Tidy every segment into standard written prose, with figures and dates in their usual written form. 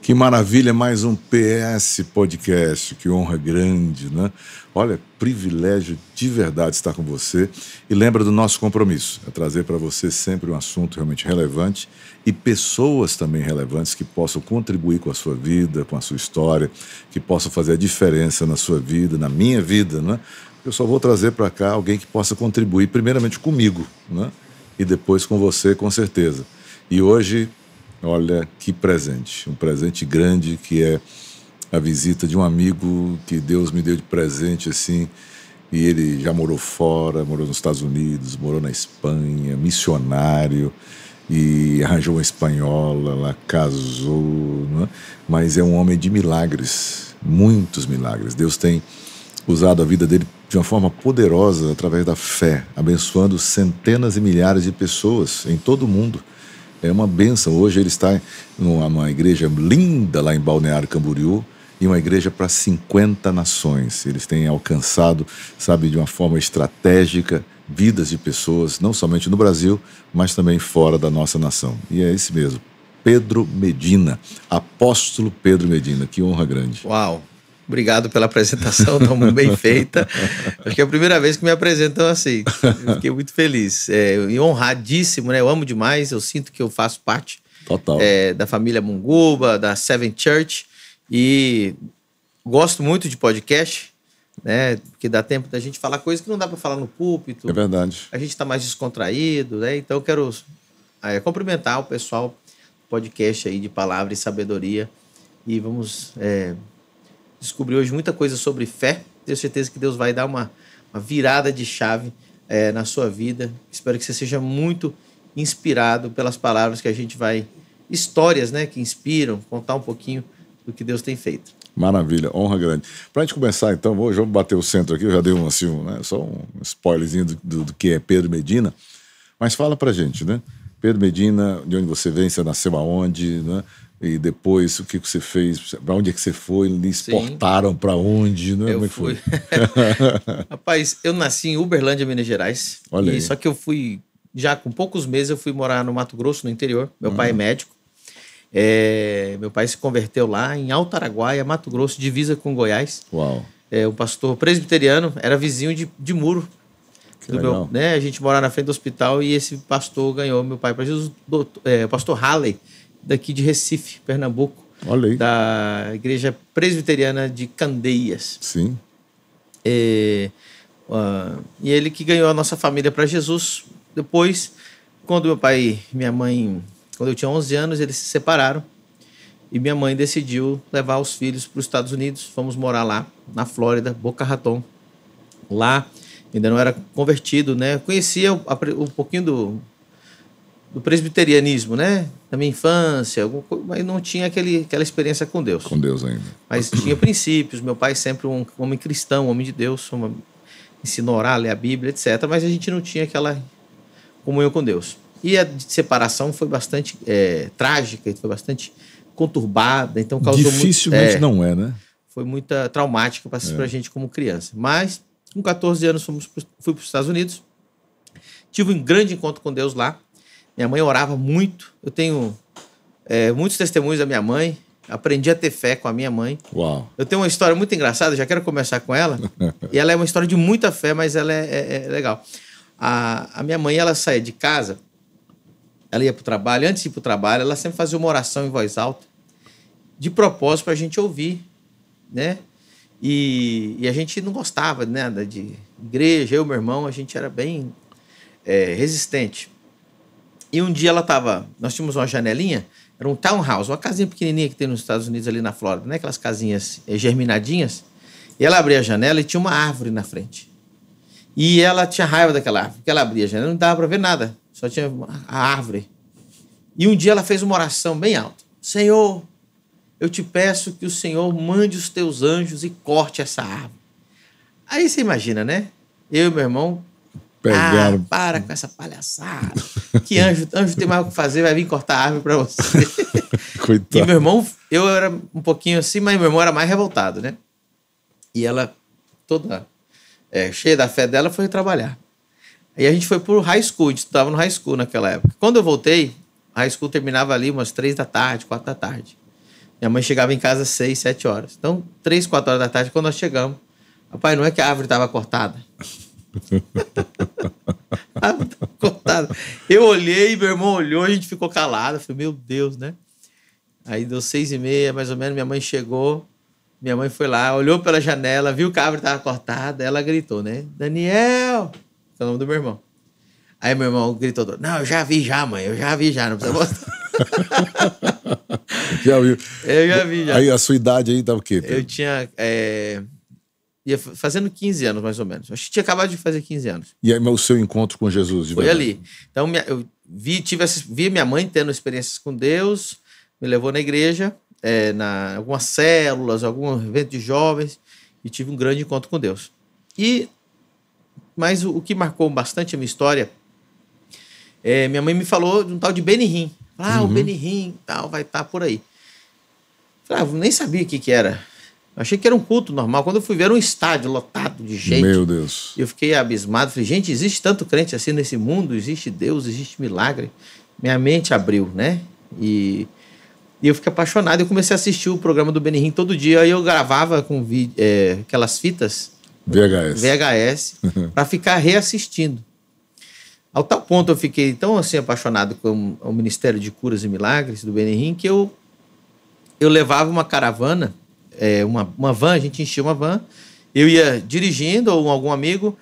Que maravilha, mais um PS Podcast, que honra grande, né? Olha, privilégio de verdade estar com você. E lembra do nosso compromisso, é trazer para você sempre um assunto realmente relevante e pessoas também relevantes que possam contribuir com a sua vida, com a sua história, que possam fazer a diferença na sua vida, na minha vida, né? Eu só vou trazer para cá alguém que possa contribuir primeiramente comigo, né? E depois com você, com certeza. E hoje, olha que presente, um presente grande que é a visita de um amigo que Deus me deu de presente, assim, e ele já morou fora, morou nos Estados Unidos, morou na Espanha, missionário, e arranjou uma espanhola, lá casou, né? Mas é um homem de milagres, muitos milagres. Deus tem usado a vida dele de uma forma poderosa através da fé, abençoando centenas e milhares de pessoas em todo o mundo. É uma bênção. Hoje ele está numa igreja linda lá em Balneário Camboriú e uma igreja para 50 nações. Eles têm alcançado, sabe, de uma forma estratégica, vidas de pessoas, não somente no Brasil, mas também fora da nossa nação. E é esse mesmo, Pedro Medina, apóstolo Pedro Medina. Que honra grande. Uau! Obrigado pela apresentação, tão bem feita. Acho que é a primeira vez que me apresentam assim. Eu fiquei muito feliz. E honradíssimo, né? Eu amo demais, eu sinto que eu faço parte da família Munguba, da Seven Church. E gosto muito de podcast, né? Porque dá tempo da gente falar coisas que não dá para falar no púlpito. É verdade. A gente está mais descontraído, né? Então eu quero cumprimentar o pessoal do podcast aí de palavra e sabedoria. E vamos... descobri hoje muita coisa sobre fé. Tenho certeza que Deus vai dar uma virada de chave na sua vida. Espero que você seja muito inspirado pelas palavras que a gente vai... Histórias, né, que inspiram, contar um pouquinho do que Deus tem feito. Maravilha, honra grande. Para a gente começar, então, hoje vamos bater o centro aqui. Eu já dei só um spoilerzinho do que é Pedro Medina. Mas fala para a gente, né? Pedro Medina, de onde você vem, você nasceu aonde, né? E depois, o que você fez? Para onde é que você foi? Lhe exportaram para onde? Né? Como é que foi? Rapaz, eu nasci em Uberlândia, Minas Gerais. Olha aí. Só que eu fui, já com poucos meses, eu fui morar no Mato Grosso, no interior. Meu pai é médico. Meu pai se converteu lá em Alto Araguaia, Mato Grosso, divisa com Goiás. Uau. Um pastor presbiteriano, era vizinho de muro. Legal. A gente morava na frente do hospital e esse pastor ganhou meu pai para Jesus, o pastor Halley, daqui de Recife, Pernambuco. Olha aí. Da igreja presbiteriana de Candeias. Sim. E ele que ganhou a nossa família para Jesus. Depois, quando meu pai e minha mãe, quando eu tinha 11 anos, eles se separaram. E minha mãe decidiu levar os filhos para os Estados Unidos. Fomos morar lá, na Flórida, Boca Raton. Lá, ainda não era convertido, né? Conhecia um pouquinho do presbiterianismo, né? Da minha infância, mas não tinha aquela experiência com Deus. Com Deus ainda. Mas tinha princípios. Meu pai sempre um homem cristão, um homem de Deus, ensinou a orar, ler a Bíblia, etc. Mas a gente não tinha aquela comunhão com Deus. E a separação foi bastante trágica, foi bastante conturbada, então causou dificilmente não é, né? Foi muito traumática para a gente como criança. Mas com 14 anos fui para os Estados Unidos. Tive um grande encontro com Deus lá. Minha mãe orava muito. Eu tenho muitos testemunhos da minha mãe. Aprendi a ter fé com a minha mãe. Uau. Eu tenho uma história muito engraçada, já quero começar com ela. E ela é uma história de muita fé, mas ela é legal. A minha mãe, ela saía de casa, ela ia para o trabalho. Antes de ir para o trabalho, ela sempre fazia uma oração em voz alta, de propósito para a gente ouvir, né? E a gente não gostava, né, de igreja. Eu e meu irmão, a gente era bem resistente. E um dia nós tínhamos uma janelinha, era um townhouse, uma casinha pequenininha que tem nos Estados Unidos, ali na Flórida, né? Aquelas casinhas germinadinhas. E ela abria a janela e tinha uma árvore na frente. E ela tinha raiva daquela árvore, porque ela abria a janela, não dava para ver nada, só tinha a árvore. E um dia ela fez uma oração bem alta. Senhor, eu te peço que o Senhor mande os teus anjos e corte essa árvore. Aí você imagina, né? Eu e meu irmão, pegaram. Para com essa palhaçada. Que anjo tem mais o que fazer, vai vir cortar a árvore para você. Coitado. E meu irmão, eu era um pouquinho assim, mas meu irmão era mais revoltado, né? E ela, toda cheia da fé dela, foi trabalhar. Aí a gente foi pro high school, a gente estudava no high school naquela época. Quando eu voltei, a high school terminava ali umas 3 da tarde, 4 da tarde. Minha mãe chegava em casa às 6, 7 horas. Então, 3, 4 horas da tarde, quando nós chegamos, rapaz, não é que a árvore estava cortada. A árvore estava cortada. Eu olhei, meu irmão olhou, a gente ficou calado. Eu falei, meu Deus, né? Aí deu 6h30, mais ou menos, minha mãe chegou. Minha mãe foi lá, olhou pela janela, viu que a árvore estava cortada. Ela gritou, né? Daniel! É o nome do meu irmão. Aí meu irmão gritou, não, eu já vi já, mãe. Eu já vi já, não precisa mostrar. Já viu? Eu já vi já. Aí a sua idade aí tá o quê, Pedro? Eu tinha... ia fazendo 15 anos, mais ou menos. Acho que tinha acabado de fazer 15 anos. E aí o seu encontro com Jesus? De Foi verdade? ali. Então, eu vi minha mãe tendo experiências com Deus, me levou na igreja, algumas células, algum evento de jovens, e tive um grande encontro com Deus. Mas o que marcou bastante a minha história, minha mãe me falou de um tal de Benihim. O Benihim tal, vai estar por aí. Eu nem sabia o que era. Eu achei que era um culto normal. Quando eu fui ver, era um estádio lotado de gente. Meu Deus. Eu fiquei abismado. Falei, gente, existe tanto crente assim nesse mundo? Existe Deus, existe milagre. Minha mente abriu, né? E eu fiquei apaixonado. Eu comecei a assistir o programa do Benihim todo dia. Aí eu gravava com aquelas fitas VHS para ficar reassistindo. Ao tal ponto eu fiquei tão assim apaixonado com o Ministério de Curas e Milagres do Benihim que eu levava uma caravana, uma van, a gente enchia uma van, eu ia dirigindo ou algum amigo,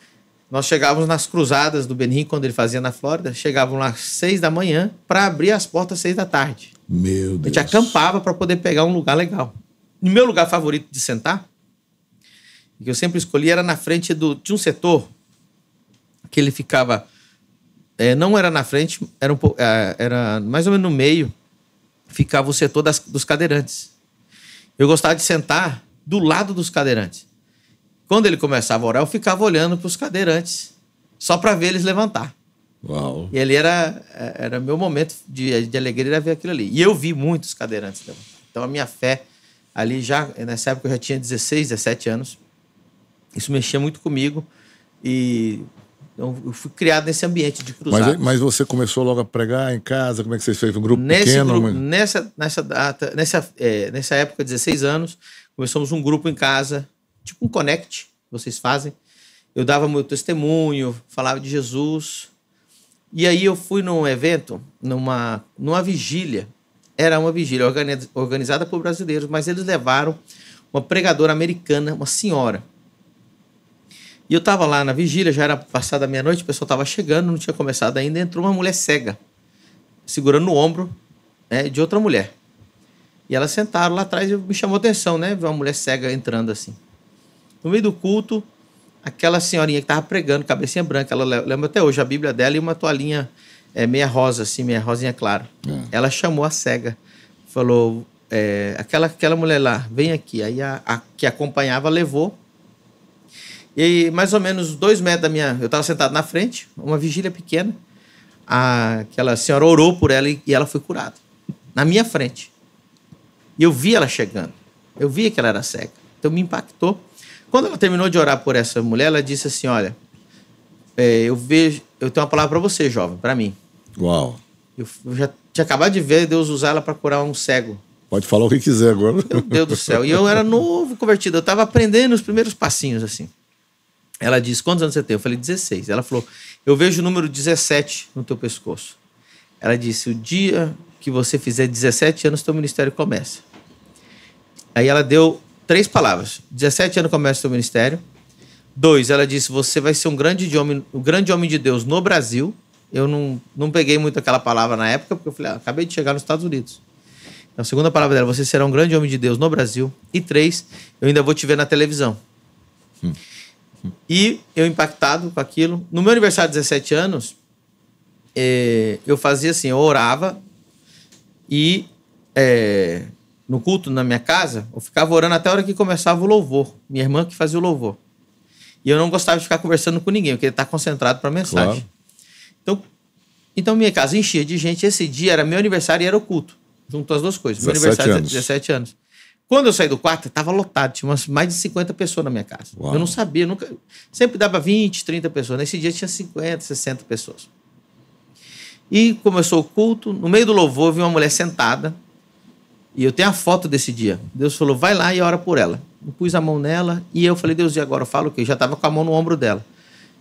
nós chegávamos nas cruzadas do Benihim, quando ele fazia na Flórida, chegavam lá às 6 da manhã para abrir as portas às 6 da tarde. Meu Deus. A gente acampava para poder pegar um lugar legal. E meu lugar favorito de sentar, que eu sempre escolhi, era na frente de um setor que ele ficava... não era na frente, era mais ou menos no meio, ficava o setor dos cadeirantes. Eu gostava de sentar do lado dos cadeirantes. Quando ele começava a orar, eu ficava olhando para os cadeirantes, só para ver eles levantar. Uau. E ali era meu momento de alegria, era ver aquilo ali. E eu vi muitos cadeirantes levantar. Então a minha fé ali nessa época eu já tinha 16, 17 anos. Isso mexia muito comigo e... Então, eu fui criado nesse ambiente de cruzados. Mas você começou logo a pregar em casa? Como é que você fez? Um grupo pequeno? Nessa época, 16 anos, começamos um grupo em casa, tipo um Connect, vocês fazem. Eu dava meu testemunho, falava de Jesus. E aí eu fui num evento, numa vigília. Era uma vigília organizada por brasileiros, mas eles levaram uma pregadora americana, uma senhora. E eu estava lá na vigília, já era passada a meia-noite, o pessoal estava chegando, não tinha começado ainda, entrou uma mulher cega, segurando no ombro de outra mulher. E elas sentaram lá atrás e me chamou a atenção, né? Ver uma mulher cega entrando assim. No meio do culto, aquela senhorinha que estava pregando, cabecinha branca, ela lembra até hoje a Bíblia dela e uma toalhinha meia rosa, assim, meia rosinha clara. Ela chamou a cega, falou, aquela mulher lá, vem aqui. Aí a que acompanhava levou. E mais ou menos 2 metros da minha... Eu estava sentado na frente, uma vigília pequena. Aquela senhora orou por ela e ela foi curada. Na minha frente. E eu vi ela chegando. Eu via que ela era cega. Então me impactou. Quando ela terminou de orar por essa mulher, ela disse assim, olha, eu tenho uma palavra para você, jovem, para mim. Uau. Eu já tinha acabado de ver Deus usar ela para curar um cego. Pode falar o que quiser agora. Meu Deus do céu. E eu era novo convertido. Eu estava aprendendo os primeiros passinhos assim. Ela disse, quantos anos você tem? Eu falei, 16. Ela falou, eu vejo o número 17 no teu pescoço. Ela disse, o dia que você fizer 17 anos, teu ministério começa. Aí ela deu 3 palavras. 17 anos começa o teu ministério. 2, ela disse, você vai ser um grande homem de Deus no Brasil. Eu não peguei muito aquela palavra na época, porque eu falei, acabei de chegar nos Estados Unidos. Então, a segunda palavra dela, você será um grande homem de Deus no Brasil. E 3, eu ainda vou te ver na televisão. E eu impactado com aquilo. No meu aniversário de 17 anos, eu fazia assim, eu orava e no culto na minha casa, eu ficava orando até a hora que começava o louvor. Minha irmã que fazia o louvor. E eu não gostava de ficar conversando com ninguém, eu queria estar concentrado para a mensagem. Claro. Então minha casa enchia de gente. Esse dia era meu aniversário e era o culto. Junto as duas coisas. Meu aniversário de 17 anos. Quando eu saí do quarto, estava lotado, tinha mais de 50 pessoas na minha casa. Uau. Eu não sabia, sempre dava 20, 30 pessoas. Nesse dia tinha 50, 60 pessoas. E começou o culto, no meio do louvor, vi uma mulher sentada E eu tenho a foto desse dia. Deus falou, vai lá e ora por ela. Eu pus a mão nela e eu falei, Deus, e agora? Eu falo o quê? Eu já estava com a mão no ombro dela.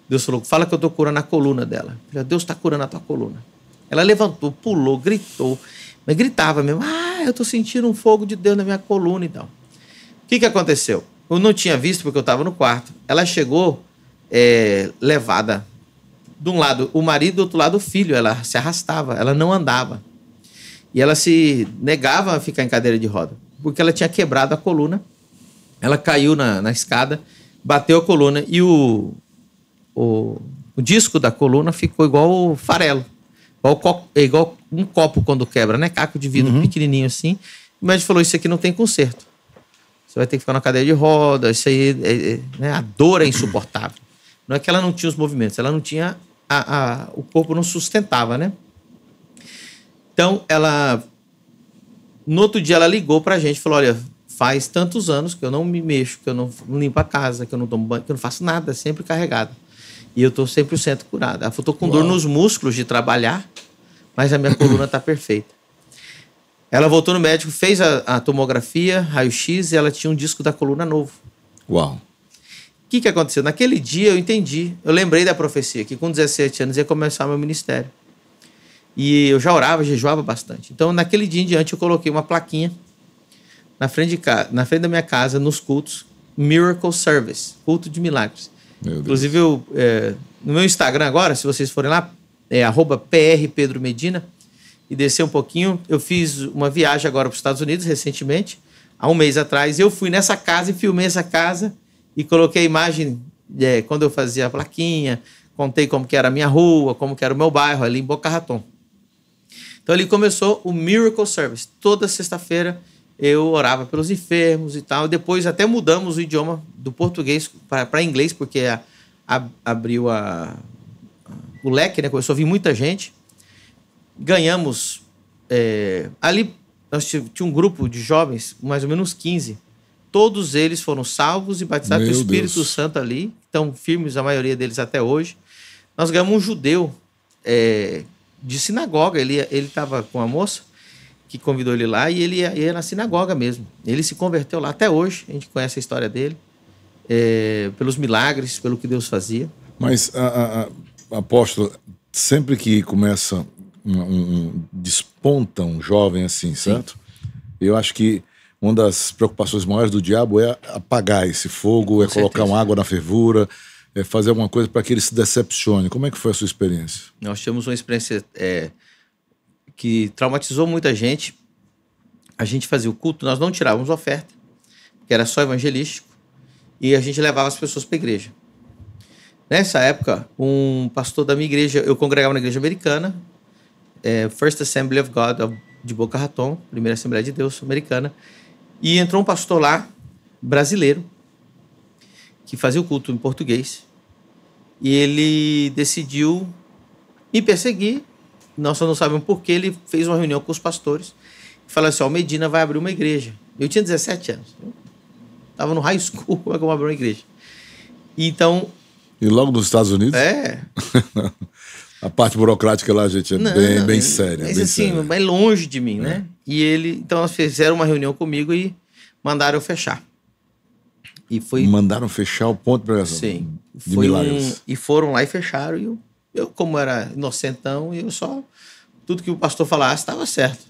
Deus falou, fala que eu estou curando a coluna dela. Eu falei, Deus está curando a tua coluna. Ela levantou, pulou, gritou. Mas gritava mesmo, eu estou sentindo um fogo de Deus na minha coluna e tal. O que aconteceu? Eu não tinha visto porque eu estava no quarto. Ela chegou levada de um lado o marido, do outro lado o filho. Ela se arrastava, ela não andava. E ela se negava a ficar em cadeira de roda, porque ela tinha quebrado a coluna. Ela caiu na escada, bateu a coluna e o disco da coluna ficou igual o farelo. Igual um copo quando quebra, né? Caco de vidro pequenininho assim. O médico falou, isso aqui não tem conserto. Você vai ter que ficar na cadeira de roda, isso aí, né? A dor é insuportável. Não é que ela não tinha os movimentos, ela não tinha, o corpo não sustentava, né? Então, no outro dia ela ligou pra gente e falou, olha, faz tantos anos que eu não me mexo, que eu não limpo a casa, que eu não tomo banho, que eu não faço nada, sempre carregado. E eu tô 100% curada. Ela falou, tô com dor nos músculos de trabalhar, mas a minha coluna tá perfeita. Ela voltou no médico, fez a tomografia, raio-x, e ela tinha um disco da coluna novo. Uau! O que aconteceu? Naquele dia eu entendi, eu lembrei da profecia, que com 17 anos ia começar meu ministério. E eu já orava, jejuava bastante. Então, naquele dia em diante, eu coloquei uma plaquinha na frente da minha casa, nos cultos, Miracle Service, culto de milagres. Inclusive, no meu Instagram agora, se vocês forem lá, é @PRPedroMedina, e descer um pouquinho, eu fiz uma viagem agora para os Estados Unidos, recentemente, há um mês atrás, eu fui nessa casa e filmei essa casa e coloquei a imagem, quando eu fazia a plaquinha, contei como que era a minha rua, como que era o meu bairro, ali em Boca Raton. Então, ali começou o Miracle Service. Toda sexta-feira eu orava pelos enfermos e tal. Depois até mudamos o idioma do português para inglês, porque abriu o leque, né? Começou a vir muita gente. Ganhamos... ali nós tinha um grupo de jovens, mais ou menos 15. Todos eles foram salvos e batizados pelo Espírito Santo ali. Estão firmes, a maioria deles até hoje. Nós ganhamos um judeu de sinagoga. Ele estava com uma moça que convidou ele lá e ele ia na sinagoga mesmo. Ele se converteu lá até hoje. A gente conhece a história dele. Pelos milagres, pelo que Deus fazia. Mas, apóstolo, sempre que começa desponta um jovem assim, certo? Sim. Eu acho que uma das preocupações maiores do diabo é apagar esse fogo, é colocar uma água na fervura, é fazer alguma coisa para que ele se decepcione. Como é que foi a sua experiência? Nós tivemos uma experiência que traumatizou muita gente. A gente fazia o culto, nós não tirávamos oferta, que era só evangelístico, e a gente levava as pessoas para a igreja. Nessa época, um pastor da minha igreja, eu congregava na igreja americana, First Assembly of God de Boca Raton, primeira Assembleia de Deus americana, e entrou um pastor lá, brasileiro, que fazia o culto em português, e ele decidiu me perseguir. Nós só não sabemos por que. Ele fez uma reunião com os pastores e falou assim, Medina vai abrir uma igreja. Eu tinha 17 anos, estava no high school, como é que eu vou abrir uma igreja? Então... E logo nos Estados Unidos? A parte burocrática lá, gente, é bem séria. Mas bem assim, séria. bem longe de mim, né? E então eles fizeram uma reunião comigo e mandaram eu fechar. E foi... Mandaram fechar o ponto de pregação? Sim. De milagres. E foram lá e fecharam. E eu, como era inocentão, tudo que o pastor falasse estava certo.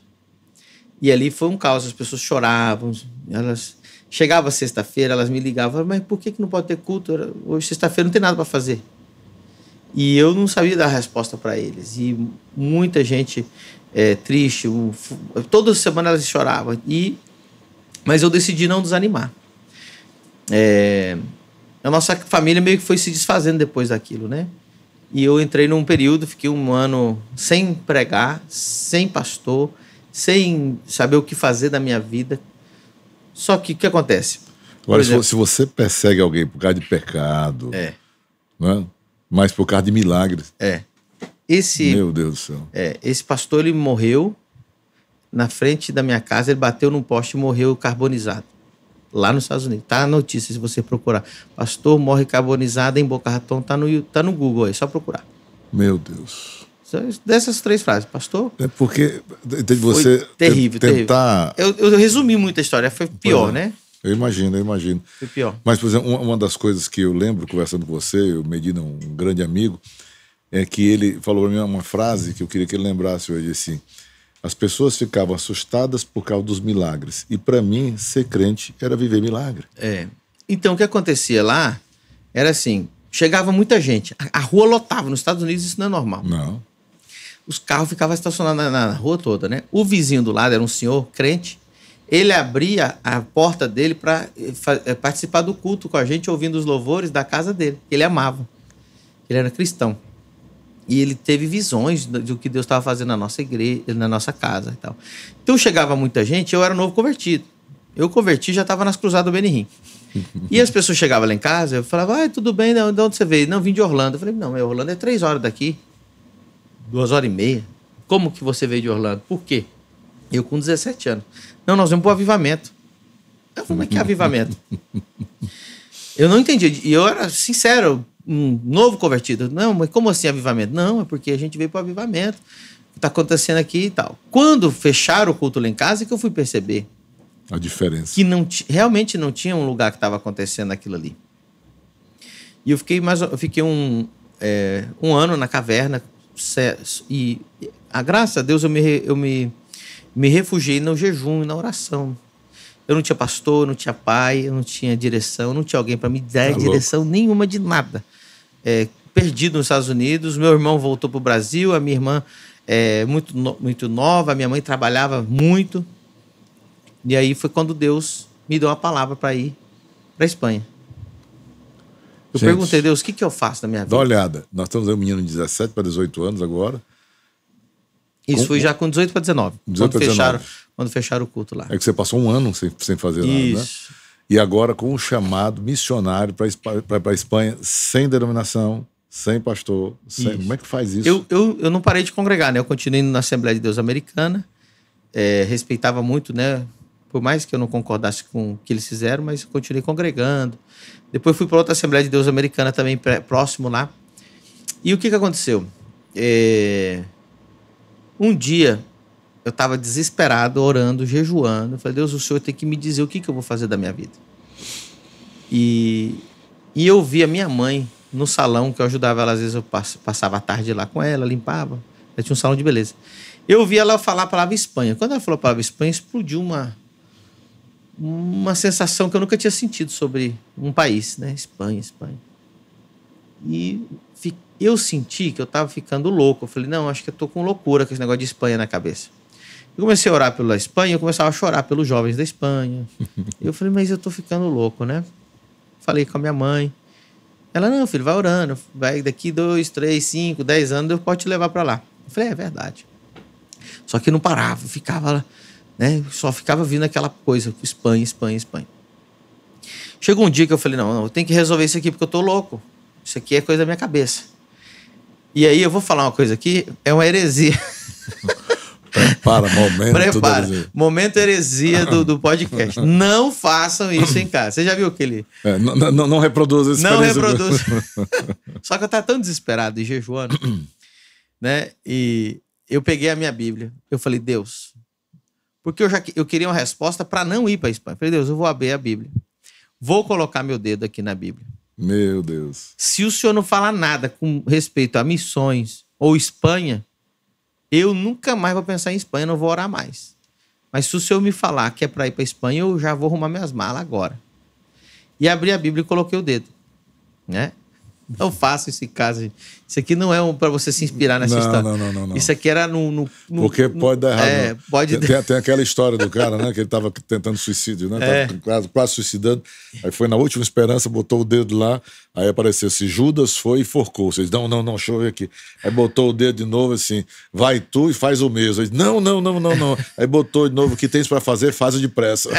E ali foi um caos, as pessoas choravam, chegava sexta-feira, elas me ligavam, mas por que não pode ter culto? Hoje, sexta-feira, não tem nada para fazer. E eu não sabia dar resposta para eles. E muita gente triste, toda semana elas choravam. Mas eu decidi não desanimar. A nossa família meio que foi se desfazendo depois daquilo, né? E eu entrei num período, fiquei um ano sem pregar, sem pastor, sem saber o que fazer da minha vida. Só que o que acontece? Agora, se você persegue alguém por causa de pecado, né? Mas por causa de milagres. Meu Deus do céu. Esse pastor, ele morreu na frente da minha casa, ele bateu num poste e morreu carbonizado. Lá nos Estados Unidos. Tá a notícia, se você procurar. Pastor morre carbonizado em Boca Raton, tá no Google aí, só procurar. Meu Deus. Dessas 3 frases, pastor. É porque você foi terrível, tentar. Terrível. Eu resumi muito a história, foi pior, né? Eu imagino. Foi pior. Mas, por exemplo, uma das coisas que eu lembro conversando com você, o Medina, um grande amigo, é que ele falou para mim uma frase que eu queria que ele lembrasse hoje, assim: as pessoas ficavam assustadas por causa dos milagres. E para mim, ser crente era viver milagre. Então, o que acontecia lá era assim, chegava muita gente, a rua lotava. Nos Estados Unidos isso não é normal. Não. Os carros ficavam estacionados na rua toda, né? O vizinho do lado era um senhor crente, ele abria a porta dele para participar do culto com a gente, ouvindo os louvores da casa dele. Ele amava. Ele era cristão. E ele teve visões do que Deus estava fazendo na nossa igreja, na nossa casa e tal. Então chegava muita gente, eu era novo convertido. Eu converti, já estava nas cruzadas do Benihim. E as pessoas chegavam lá em casa, eu falava, tudo bem, de onde você veio? Não, vim de Orlando. Eu falei, não, Orlando é 3 horas daqui, 2h30. Como que você veio de Orlando? Por quê? Eu com 17 anos. Não, nós vamos pro avivamento. Eu falei, mas que avivamento? Eu não entendi. E eu era sincero, um novo convertido. Não, mas como assim avivamento? Não, é porque a gente veio pro avivamento. O que está acontecendo aqui e tal. Quando fecharam o culto lá em casa, é que eu fui perceber a diferença. Que realmente não tinha um lugar que estava acontecendo aquilo ali. E eu fiquei um ano na caverna. E graças a Deus eu me refugiei no jejum e na oração. Eu não tinha pastor, eu não tinha pai, eu não tinha direção, não tinha alguém para me dar direção nenhuma de nada. Perdido nos Estados Unidos, meu irmão voltou para o Brasil, a minha irmã muito nova, a minha mãe trabalhava muito. E aí foi quando Deus me deu uma palavra para ir para a Espanha. Eu perguntei, Deus, o que eu faço na minha vida? Dá uma olhada. Nós estamos aí um menino de 17 para 18 anos agora. Isso foi já com 18 para 19. 18 para 19. Quando fecharam o culto lá. É que você passou um ano sem fazer nada, né? E agora com um chamado missionário para a Espanha, sem denominação, sem pastor. Como é que faz isso? Eu não parei de congregar, né? Eu continuei na Assembleia de Deus Americana. Respeitava muito, né? Por mais que eu não concordasse com o que eles fizeram, mas eu continuei congregando. Depois fui para outra Assembleia de Deus Americana também, próximo lá. E o que aconteceu? Um dia, eu estava desesperado, orando, jejuando. Eu falei, Deus, o Senhor tem que me dizer o que eu vou fazer da minha vida. E eu vi a minha mãe no salão, que eu ajudava ela, às vezes eu passava a tarde lá com ela, limpava. Ela tinha um salão de beleza. Eu vi ela falar a palavra Espanha. Quando ela falou a palavra Espanha, explodiu uma sensação que eu nunca tinha sentido sobre um país, né? Espanha. E eu senti que eu estava ficando louco. Eu falei, não, acho que eu estou com loucura com esse negócio de Espanha na cabeça. Eu comecei a orar pela Espanha, eu começava a chorar pelos jovens da Espanha. Eu falei, mas eu estou ficando louco, né? Falei com a minha mãe. Ela, não, filho, vai orando. Vai daqui 2, 3, 5, 10 anos, eu posso te levar para lá. Eu falei, é verdade. Só que não parava, ficava, né? Só ficava vindo aquela coisa, Espanha. Chegou um dia que eu falei, não, eu tenho que resolver isso aqui porque eu tô louco. Isso aqui é coisa da minha cabeça. E aí eu vou falar uma coisa aqui, é uma heresia. Momento heresia do podcast. Não façam isso em casa. Você já viu aquele... Não reproduza isso. Não reproduza. Só que eu estava tão desesperado e jejuando, né? E eu peguei a minha Bíblia. Eu falei, Deus... Porque eu queria uma resposta para não ir para a Espanha. Eu falei, Deus, eu vou abrir a Bíblia. Vou colocar meu dedo aqui na Bíblia. Meu Deus. Se o senhor não falar nada com respeito a missões ou Espanha, eu nunca mais vou pensar em Espanha, não vou orar mais. Mas se o senhor me falar que é para ir para a Espanha, eu já vou arrumar minhas malas agora. E abri a Bíblia e coloquei o dedo, né? Não faça isso em casa, gente. Isso aqui não é para você se inspirar nessa história. Não. Isso aqui era Porque pode dar errado. Pode tem aquela história do cara, né? Que ele estava tentando suicídio, né? Tava quase suicidando. Aí foi na última esperança, botou o dedo lá. Aí apareceu assim, Judas foi e forcou. Vocês, não, deixa eu ver aqui. Aí botou o dedo de novo assim, vai tu e faz o mesmo. Aí, não. Aí botou de novo, o que tens para fazer, faz depressa.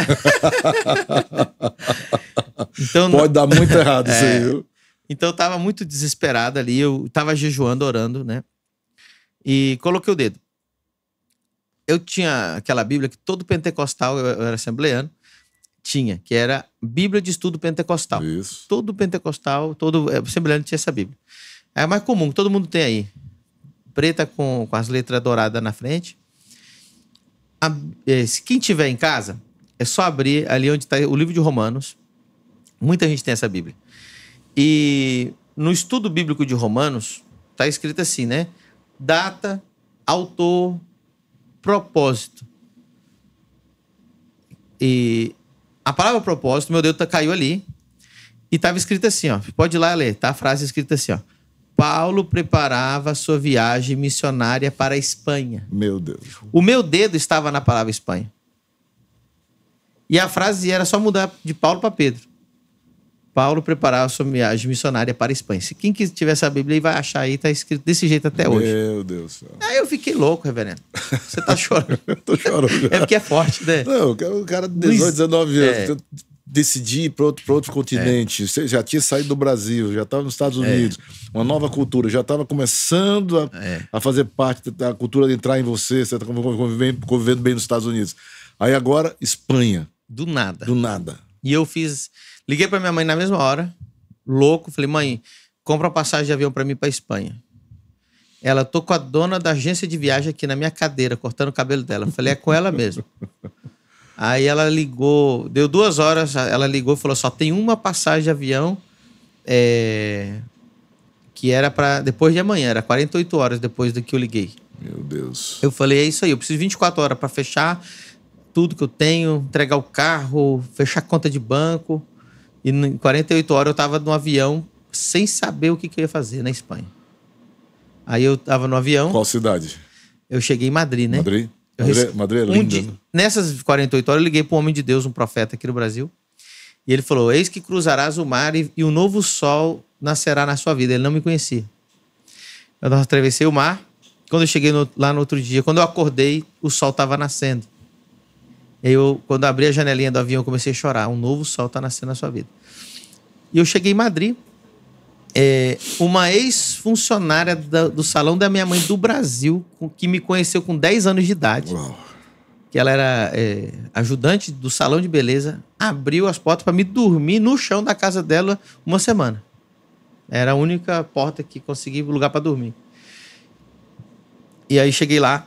Então, pode dar muito errado isso aí, viu? Então eu estava muito desesperado ali, eu estava jejuando, orando, né? E coloquei o dedo. Eu tinha aquela Bíblia que todo pentecostal, eu era assembleano, tinha, que era Bíblia de Estudo Pentecostal. Isso. Todo pentecostal, todo assembleano tinha essa Bíblia. É a mais comum, que todo mundo tem aí. preta com as letras douradas na frente. Quem tiver em casa, é só abrir ali onde está o livro de Romanos. Muita gente tem essa Bíblia. E no estudo bíblico de Romanos, está escrito assim, né? Data, autor, propósito. E a palavra propósito, meu Deus, caiu ali. E estava escrito assim, ó. Pode ir lá ler, tá? A frase escrita assim, ó. Paulo preparava a sua viagem missionária para a Espanha. Meu Deus. O meu dedo estava na palavra Espanha. E a frase era só mudar de Paulo para Pedro. Paulo preparava a sua viagem missionária para a Espanha. Se quem tiver essa Bíblia aí vai achar aí, tá escrito desse jeito até hoje. Meu Deus do céu. Aí eu fiquei louco, reverendo. Você tá chorando. Eu tô chorando. É porque é forte, né? Não, o cara de 18, 19 anos, decidir ir para outro continente. Você já tinha saído do Brasil, já estava nos Estados Unidos, uma nova cultura, já estava começando a fazer parte da cultura de entrar em você, você está convivendo bem nos Estados Unidos. Aí agora, Espanha. Do nada. Do nada. E eu liguei para minha mãe na mesma hora, louco, falei, mãe, compra uma passagem de avião para mim para Espanha. Ela, tô com a dona da agência de viagem aqui na minha cadeira, cortando o cabelo dela. Eu falei, é com ela mesmo. Aí ela ligou, deu 2 horas, ela ligou e falou, só tem uma passagem de avião que era para depois de amanhã, era 48 horas depois do que eu liguei. Meu Deus. Eu falei, é isso aí, eu preciso de 24 horas para fechar tudo que eu tenho, entregar o carro, fechar a conta de banco. E em 48 horas eu estava no avião sem saber o que eu ia fazer na Espanha. Aí eu estava no avião. Qual cidade? Eu cheguei em Madrid, né? Madrid? Madrid é linda, né? Nessas 48 horas eu liguei para um homem de Deus, um profeta aqui no Brasil. E ele falou, eis que cruzarás o mar e um novo sol nascerá na sua vida. Ele não me conhecia. Eu atravessei o mar. Quando eu cheguei lá no outro dia, quando eu acordei, o sol estava nascendo. E eu, quando abri a janelinha do avião, eu comecei a chorar. Um novo sol está nascendo na sua vida. E eu cheguei em Madrid. Uma ex-funcionária do salão da minha mãe do Brasil, que me conheceu com 10 anos de idade, que ela era ajudante do salão de beleza, abriu as portas para me dormir no chão da casa dela uma semana. Era a única porta que consegui lugar para dormir. E aí cheguei lá.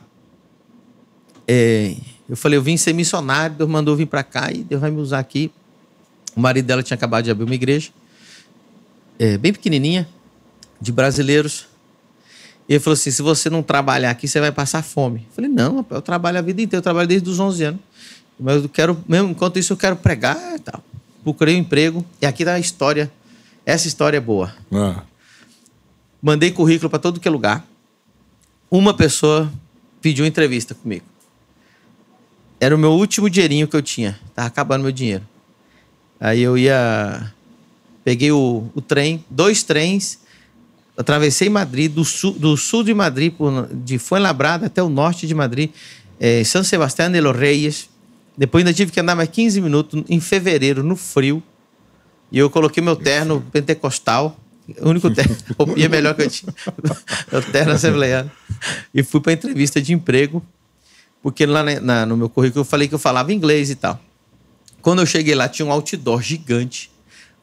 Eu falei, eu vim ser missionário, Deus mandou vir para cá e Deus vai me usar aqui. O marido dela tinha acabado de abrir uma igreja, bem pequenininha, de brasileiros. E ele falou assim, se você não trabalhar aqui, você vai passar fome. Eu falei, não, rapaz, eu trabalho a vida inteira, eu trabalho desde os 11 anos. Mas eu quero, mesmo enquanto isso, eu quero pregar e tal. Procurei um emprego, e aqui tá a história. Essa história é boa. Mandei currículo para todo que é lugar. Uma pessoa pediu entrevista comigo. Era o meu último dinheirinho que eu tinha. Tava acabando meu dinheiro. Aí eu peguei o trem, 2 trens, atravessei Madrid, do sul de Madrid, de Fuenlabrada até o norte de Madrid, São Sebastián de los Reyes. Depois ainda tive que andar mais 15 minutos em fevereiro, no frio. E eu coloquei meu terno pentecostal, o único terno, roupinha melhor que eu tinha, meu terno assembleiano. E fui para entrevista de emprego, porque lá no meu currículo eu falei que eu falava inglês e tal. Quando eu cheguei lá, tinha um outdoor gigante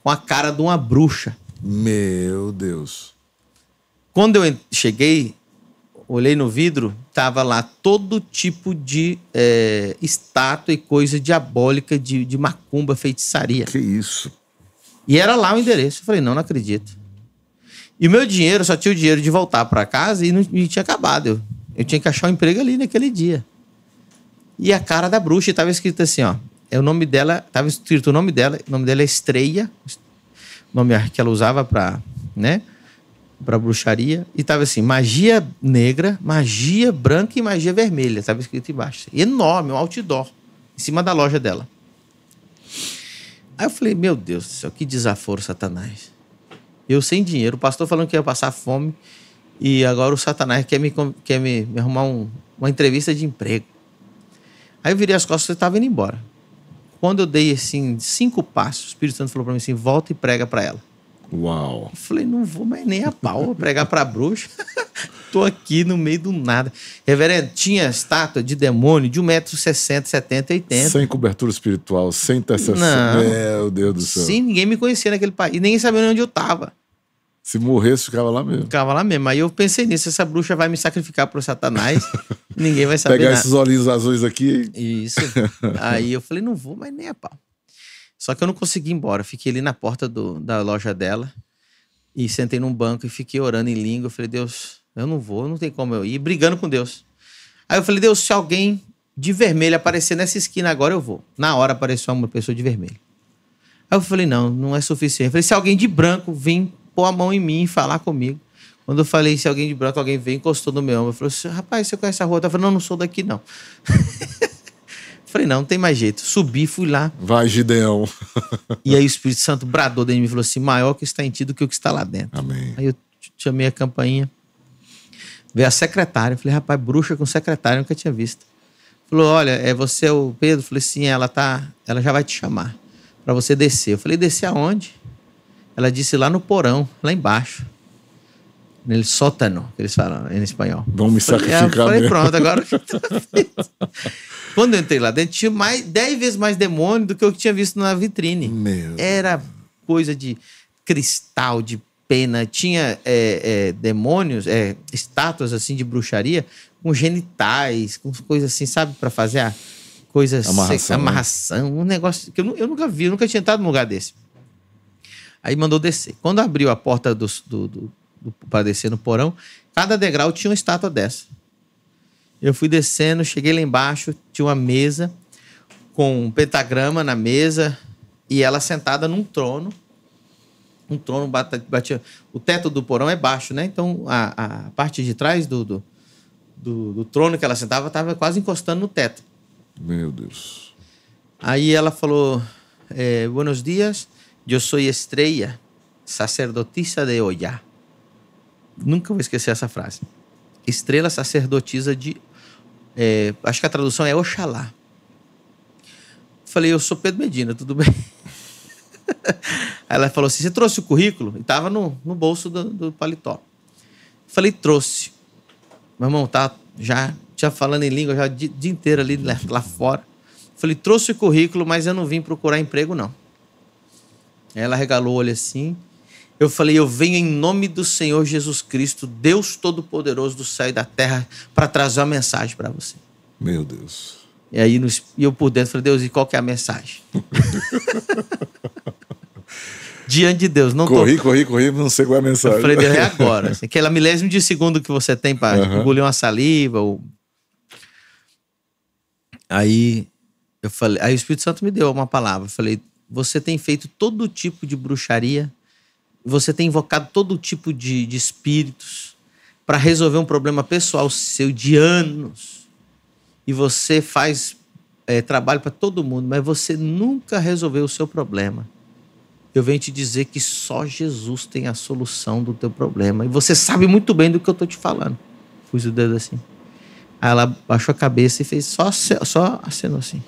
com a cara de uma bruxa. Meu Deus. Quando eu cheguei, olhei no vidro, tava lá todo tipo de estátua e coisa diabólica, de macumba, feitiçaria. Que isso? E era lá o endereço. Eu falei, não acredito. E o meu dinheiro, só tinha o dinheiro de voltar para casa e não tinha acabado. Eu tinha que achar um emprego ali naquele dia. E a cara da bruxa estava escrito assim, ó. O nome dela, estava escrito o nome dela é Estrella, o nome que ela usava para bruxaria. E estava assim, magia negra, magia branca e magia vermelha. Estava escrito embaixo. Enorme, um outdoor, em cima da loja dela. Aí eu falei, meu Deus do céu, que desaforo, Satanás. Eu sem dinheiro, o pastor falando que ia passar fome, e agora o Satanás quer me arrumar uma entrevista de emprego. Aí eu virei as costas e estava indo embora. Quando eu dei, assim, 5 passos, o Espírito Santo falou para mim assim, volta e prega para ela. Uau. Eu falei, não vou mais nem a pau pregar para bruxa. Tô aqui no meio do nada. Reverendo, tinha estátua de demônio de 1,60 m, 70, 80. Sem cobertura espiritual, sem intercessão. Não. Meu Deus do céu. Sim, ninguém me conhecia naquele país. Ninguém sabia onde eu estava. Se morresse, ficava lá mesmo. Ficava lá mesmo. Aí eu pensei nisso, essa bruxa vai me sacrificar pro Satanás, ninguém vai saber Pegar nada. esses olhinhos azuis aqui. Isso. Aí eu falei, não vou, mas nem a pau. Só que eu não consegui ir embora. Fiquei ali na porta da loja dela e sentei num banco e fiquei orando em língua. Eu falei, Deus, eu não vou, não tem como eu ir. Brigando com Deus. Aí eu falei, Deus, se alguém de vermelho aparecer nessa esquina agora, eu vou. Na hora apareceu uma pessoa de vermelho. Aí eu falei, não é suficiente. Eu falei, se alguém de branco vir pôr a mão em mim e falar comigo. Quando eu falei, se alguém de branco, alguém veio, encostou no meu ombro. Eu falei, rapaz, você conhece a rua? Eu falei, não sou daqui, não. Falei, não tem mais jeito. Subi, fui lá. Vai, Gideão. E aí o Espírito Santo bradou dentro de mim e falou assim, maior que está em ti do que o que está lá dentro. Amém. Aí eu chamei a campainha. Veio a secretária. Eu falei, rapaz, bruxa com secretária, eu nunca tinha visto. Falou, olha, você é o Pedro? Eu falei, sim, ela já vai te chamar para você descer. Eu falei, descer aonde? Ela disse lá no porão, lá embaixo. No sótano, que eles falam em espanhol. Vão me sacrificar Eu falei, mesmo. pronto, agora Quando eu entrei lá dentro, tinha 10 vezes mais demônio do que eu tinha visto na vitrine. Era coisa de cristal, de pena. Tinha demônios, estátuas assim de bruxaria, com genitais, com coisas assim, sabe? Para fazer a coisa... Amarração. Um negócio que eu nunca vi, eu nunca tinha entrado num lugar desse. Aí mandou descer. Quando abriu a porta para descer no porão, cada degrau tinha uma estátua dessa. Eu fui descendo, cheguei lá embaixo, tinha uma mesa com um pentagrama na mesa e ela sentada num trono. Um trono batia... O teto do porão é baixo, né? Então, a parte de trás do trono que ela sentava estava quase encostando no teto. Meu Deus. Aí ela falou, buenos dias, eu sou Estrella, sacerdotisa de Ollá. Nunca vou esquecer essa frase. Estrela sacerdotisa de... acho que a tradução é Oxalá. Falei, eu sou Pedro Medina, tudo bem? Aí ela falou assim, você trouxe o currículo? E estava no bolso do paletó. Falei, trouxe. Meu irmão, já falando em língua, já o dia inteiro ali lá fora. Falei, trouxe o currículo, mas eu não vim procurar emprego, não. Aí ela regalou o olho assim. Eu falei, eu venho em nome do Senhor Jesus Cristo, Deus Todo-Poderoso do céu e da terra, para trazer uma mensagem para você. Meu Deus. E aí eu por dentro falei, Deus, e qual que é a mensagem? Diante de Deus. Corri, não sei qual é a mensagem. Eu falei, Deus, é agora. Aquela milésimo de segundo que você tem para engolir uma saliva. Aí eu falei, aí o Espírito Santo me deu uma palavra. Eu falei, você tem feito todo tipo de bruxaria, você tem invocado todo tipo de espíritos para resolver um problema pessoal seu de anos. E você faz trabalho para todo mundo, mas você nunca resolveu o seu problema. Eu venho te dizer que só Jesus tem a solução do teu problema. E você sabe muito bem do que eu estou te falando. Pus o dedo assim. Aí ela baixou a cabeça e fez só acenou assim.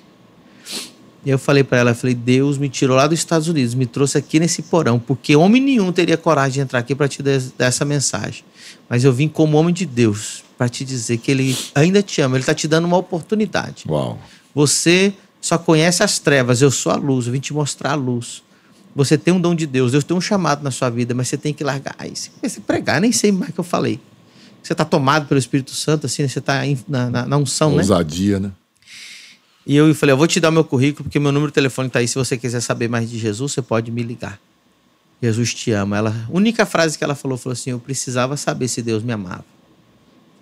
E eu falei para ela, Deus me tirou lá dos Estados Unidos, me trouxe aqui nesse porão, porque homem nenhum teria coragem de entrar aqui para te dar essa mensagem. Mas eu vim como homem de Deus para te dizer que Ele ainda te ama, Ele está te dando uma oportunidade. Uau. Você só conhece as trevas, eu sou a luz, eu vim te mostrar a luz. Você tem um dom de Deus, Deus tem um chamado na sua vida, mas você tem que largar. Aí você começa a pregar, nem sei mais o que eu falei. Você está tomado pelo Espírito Santo, assim, você está na unção, né? Ousadia, né? E eu falei, eu vou te dar o meu currículo, porque meu número de telefone está aí. Se você quiser saber mais de Jesus, você pode me ligar. Jesus te ama. A única frase que ela falou assim, eu precisava saber se Deus me amava.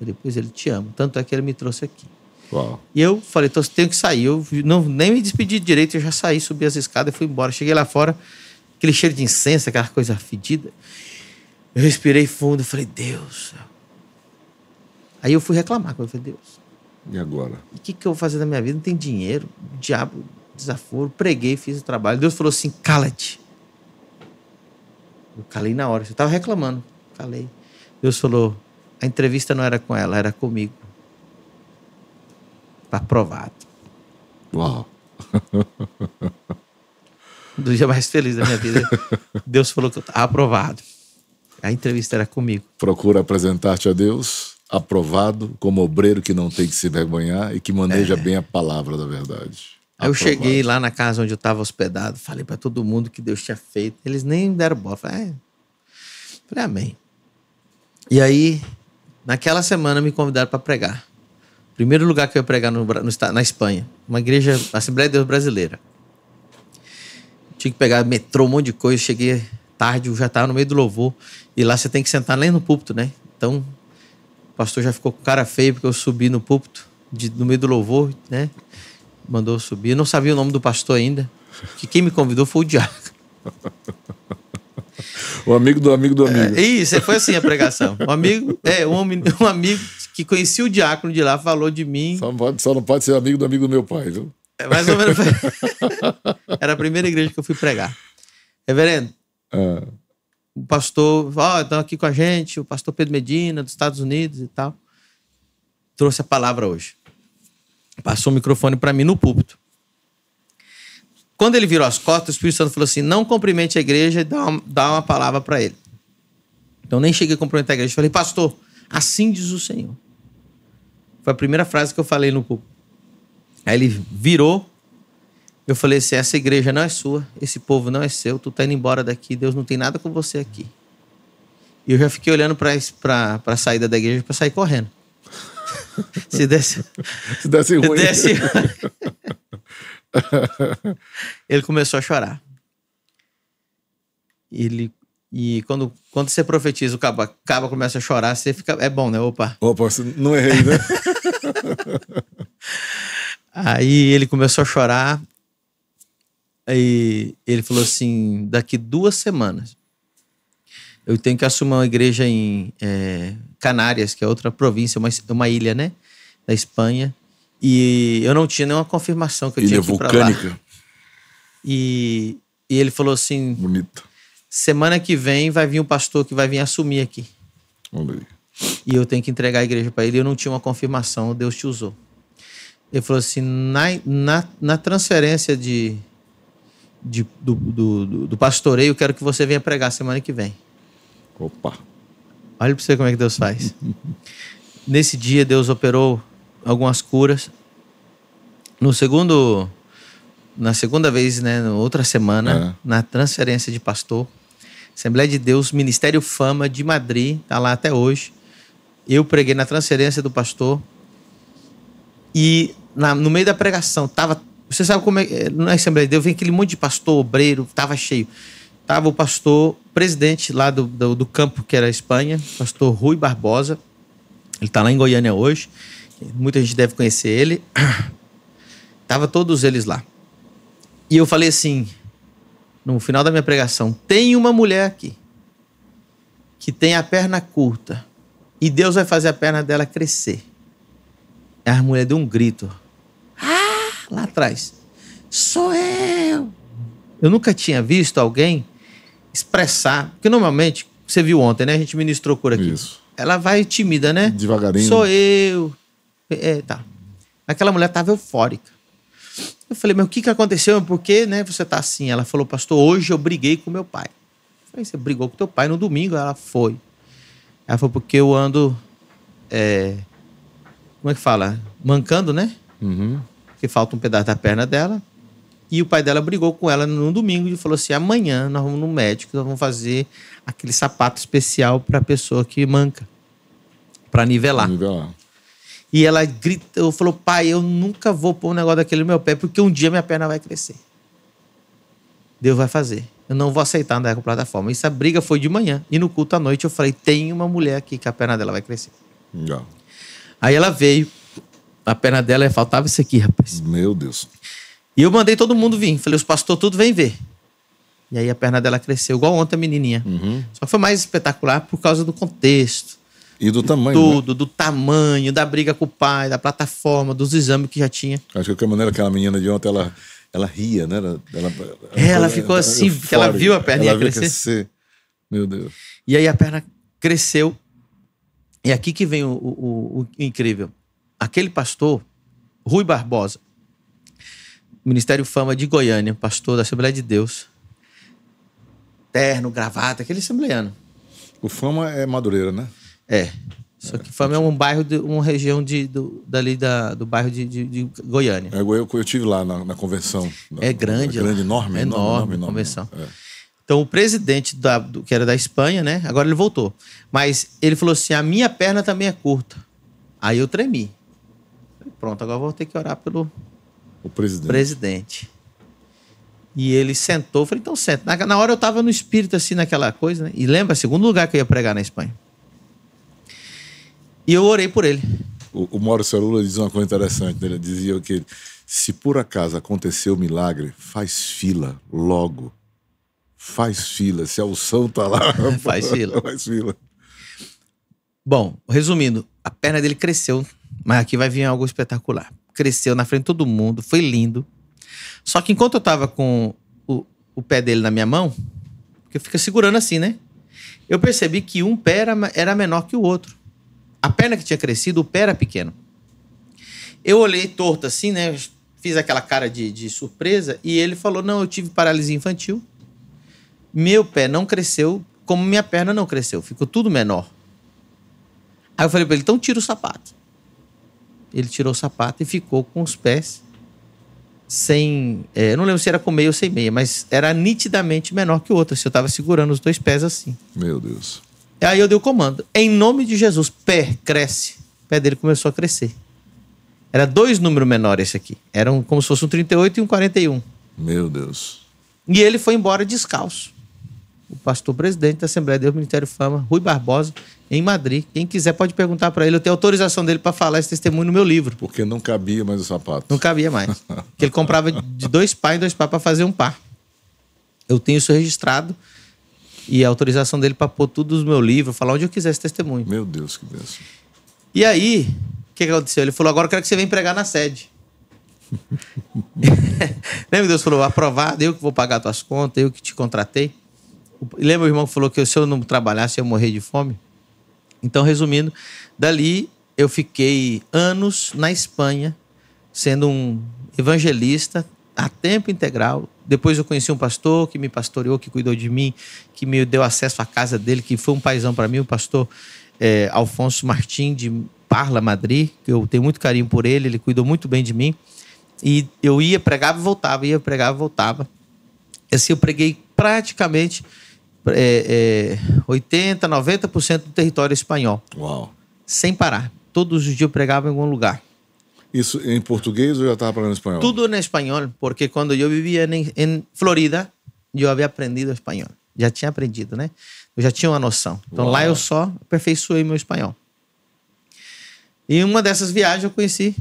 Depois Ele te ama. Tanto é que Ele me trouxe aqui. Uau. E eu falei, então tenho que sair. Eu nem me despedi direito, eu já saí, subi as escadas e fui embora. Cheguei lá fora, aquele cheiro de incenso, aquela coisa fedida. Eu respirei fundo, falei, Deus. Aí eu fui reclamar, eu falei, Deus. E agora? O que eu vou fazer na minha vida? Não tem dinheiro, o diabo, desaforo. Preguei, fiz o trabalho. Deus falou assim, cala-te. Eu calei na hora, eu estava reclamando, calei. Deus falou, a entrevista não era com ela, era comigo. Está aprovado. Uau. Do dia mais feliz da minha vida. Deus falou que eu estava aprovado. A entrevista era comigo. Procura apresentar-te a Deus, aprovado, como obreiro que não tem que se vergonhar e que maneja bem a palavra da verdade. Aí eu cheguei lá na casa onde eu estava hospedado, falei para todo mundo que Deus tinha feito. Eles nem deram bola. Falei, Falei, amém. E aí, naquela semana, me convidaram para pregar. Primeiro lugar que eu ia pregar na Espanha. Uma igreja, Assembleia de Deus Brasileira. Tinha que pegar metrô, um monte de coisa. Cheguei tarde, eu já estava no meio do louvor. E lá você tem que sentar nem no púlpito, né? Então, o pastor já ficou com cara feio porque eu subi no púlpito, no meio do louvor, né? Mandou eu subir. Eu não sabia o nome do pastor ainda. Que quem me convidou foi o diácono. O amigo do amigo do amigo. Isso, foi assim a pregação. Um amigo que conhecia o diácono de lá falou de mim. Só não pode ser amigo do meu pai, viu? Mais ou menos. Era a primeira igreja que eu fui pregar. Reverendo, o pastor, estão aqui com a gente, o pastor Pedro Medina, dos Estados Unidos e tal. Trouxe a palavra hoje. Passou o microfone para mim no púlpito. Quando ele virou as costas, o Espírito Santo falou assim, não cumprimente a igreja e dá uma palavra para ele. Então nem cheguei a cumprimentar a igreja. Falei, pastor, assim diz o Senhor. Foi a primeira frase que eu falei no púlpito. Aí ele virou. Eu falei assim, essa igreja não é sua, esse povo não é seu, tu tá indo embora daqui, Deus não tem nada com você aqui. E eu já fiquei olhando para a saída da igreja para sair correndo. Se desse ruim. Ele começou a chorar. E quando você profetiza, o cabo começa a chorar, você fica... É bom, né? Opa, não errei, né? Aí ele começou a chorar. Aí ele falou assim, daqui 2 semanas eu tenho que assumir uma igreja em Canárias, que é outra província, uma ilha, né? Da Espanha. E eu não tinha nenhuma confirmação que eu tinha que ir pra lá. Ilha vulcânica. E ele falou assim... Bonito. Semana que vem vai vir um pastor que vai vir assumir aqui. Olha aí. E eu tenho que entregar a igreja para ele. Eu não tinha uma confirmação, Deus te usou. Ele falou assim, na transferência do pastoreio, eu quero que você venha pregar semana que vem. Opa! Olha para você como é que Deus faz. Nesse dia, Deus operou algumas curas. Na segunda vez, né, na outra semana, na transferência de pastor, Assembleia de Deus, Ministério Fama de Madrid, tá lá até hoje. Eu preguei na transferência do pastor e no meio da pregação, você sabe como é, na Assembleia de Deus vem aquele monte de pastor, obreiro, tava cheio. Tava o pastor presidente lá do campo, que era a Espanha, pastor Rui Barbosa. Ele tá lá em Goiânia hoje. Muita gente deve conhecer ele. Tava todos eles lá. E eu falei assim, no final da minha pregação, tem uma mulher aqui que tem a perna curta e Deus vai fazer a perna dela crescer. A mulher deu um grito. Lá atrás. Sou eu! Eu nunca tinha visto alguém expressar, porque normalmente, você viu ontem, né? A gente ministrou por aqui. Isso. Ela vai tímida, né? Devagarinho. Sou eu. Tá. Aquela mulher estava eufórica. Eu falei, mas o que aconteceu? Por que, né, você tá assim? Ela falou, pastor, hoje eu briguei com meu pai. Eu falei, você brigou com teu pai no domingo? Ela foi. Ela falou, porque eu ando... como é que fala? Mancando, né? Uhum. Porque falta um pedaço da perna dela. E o pai dela brigou com ela no domingo e falou assim, amanhã nós vamos no médico, nós vamos fazer aquele sapato especial para pessoa que manca. Para nivelar. E ela gritou, falou, pai, eu nunca vou pôr um negócio daquele no meu pé, porque um dia minha perna vai crescer. Deus vai fazer. Eu não vou aceitar andar com a plataforma. Essa briga foi de manhã. E no culto à noite eu falei, tem uma mulher aqui que a perna dela vai crescer. Legal. Aí ela veio, a perna dela faltava isso aqui, rapaz. Meu Deus. E eu mandei todo mundo vir. Falei, os pastores tudo vem ver. E aí a perna dela cresceu, igual ontem a menininha. Uhum. Só que foi mais espetacular por causa do contexto. E do tamanho, tudo, né? Do tamanho, da briga com o pai, da plataforma, dos exames que já tinha. Acho que a maneira que aquela menina de ontem, ela ria, né? Ela ficou assim, porque ela viu a perna crescer. Meu Deus. E aí a perna cresceu. E aqui que vem o incrível. Aquele pastor, Rui Barbosa, Ministério Fama de Goiânia, pastor da Assembleia de Deus, terno, gravata, aquele assembleiano. O Fama é Madureira, né? Só que Fama é um bairro, uma região do bairro de Goiânia. Eu estive lá na convenção. É grande. Grande, enorme. Enorme convenção. Então, o presidente que era da Espanha, né? Agora ele voltou. Mas ele falou assim, a minha perna também é curta. Aí eu tremi. Falei, pronto, agora eu vou ter que orar pelo presidente. E ele sentou, falei, então senta. Na hora eu estava no espírito, assim, naquela coisa, né? E lembra, segundo lugar que eu ia pregar na Espanha. E eu orei por ele. O Mauro Cerula diz uma coisa interessante. Ele dizia que se por acaso aconteceu o milagre, faz fila logo. Faz fila. Se a unção tá lá... Faz fila. Faz fila. Bom, resumindo, a perna dele cresceu, mas aqui vai vir algo espetacular. Cresceu na frente de todo mundo, foi lindo. Só que enquanto eu tava com o pé dele na minha mão, porque fica segurando assim, né? Eu percebi que um pé era menor que o outro. A perna que tinha crescido, o pé era pequeno. Eu olhei torto assim, né? Fiz aquela cara de surpresa e ele falou, não, eu tive paralisia infantil. Meu pé não cresceu como minha perna não cresceu. Ficou tudo menor. Aí eu falei pra ele, então tira o sapato. Ele tirou o sapato e ficou com os pés sem... eu não lembro se era com meia ou sem meia, mas era nitidamente menor que o outro. Se eu tava segurando os 2 pés assim. Meu Deus. Aí eu dei o comando. Em nome de Jesus, pé, cresce. O pé dele começou a crescer. Era 2 números menores esse aqui. Eram como se fosse um 38 e um 41. Meu Deus. E ele foi embora descalço. O pastor presidente da Assembleia de Deus Ministério Fama, Rui Barbosa, em Madrid. Quem quiser pode perguntar para ele. Eu tenho autorização dele para falar esse testemunho no meu livro. Porque não cabia mais o sapato. Não cabia mais. Porque ele comprava de 2 par em 2 par para fazer um par. Eu tenho isso registrado e a autorização dele para pôr tudo no meu livro, falar onde eu quiser esse testemunho. Meu Deus, que bênção. E aí, o que aconteceu? Ele falou, agora eu quero que você venha pregar na sede. Lembra que Deus falou, aprovado, eu que vou pagar tuas contas, eu que te contratei. Lembra o irmão que falou que se eu não trabalhasse eu ia morrer de fome? Então, resumindo, dali eu fiquei anos na Espanha, sendo um evangelista a tempo integral. Depois eu conheci um pastor que me pastoreou, que cuidou de mim, que me deu acesso à casa dele, que foi um paizão para mim, o pastor Alfonso Martim de Parla, Madrid, que eu tenho muito carinho por ele, ele cuidou muito bem de mim. E eu ia, pregava e voltava, ia, pregava e voltava. Assim, eu preguei praticamente 80%, 90% do território espanhol. Uau. Sem parar. Todos os dias eu pregava em algum lugar. Isso em português ou já estava falando espanhol? Tudo em espanhol, porque quando eu vivia em Florida, eu havia aprendido espanhol. Já tinha aprendido, né? Eu já tinha uma noção. Então Uau. lá eu só aperfeiçoei meu espanhol. E em uma dessas viagens eu conheci...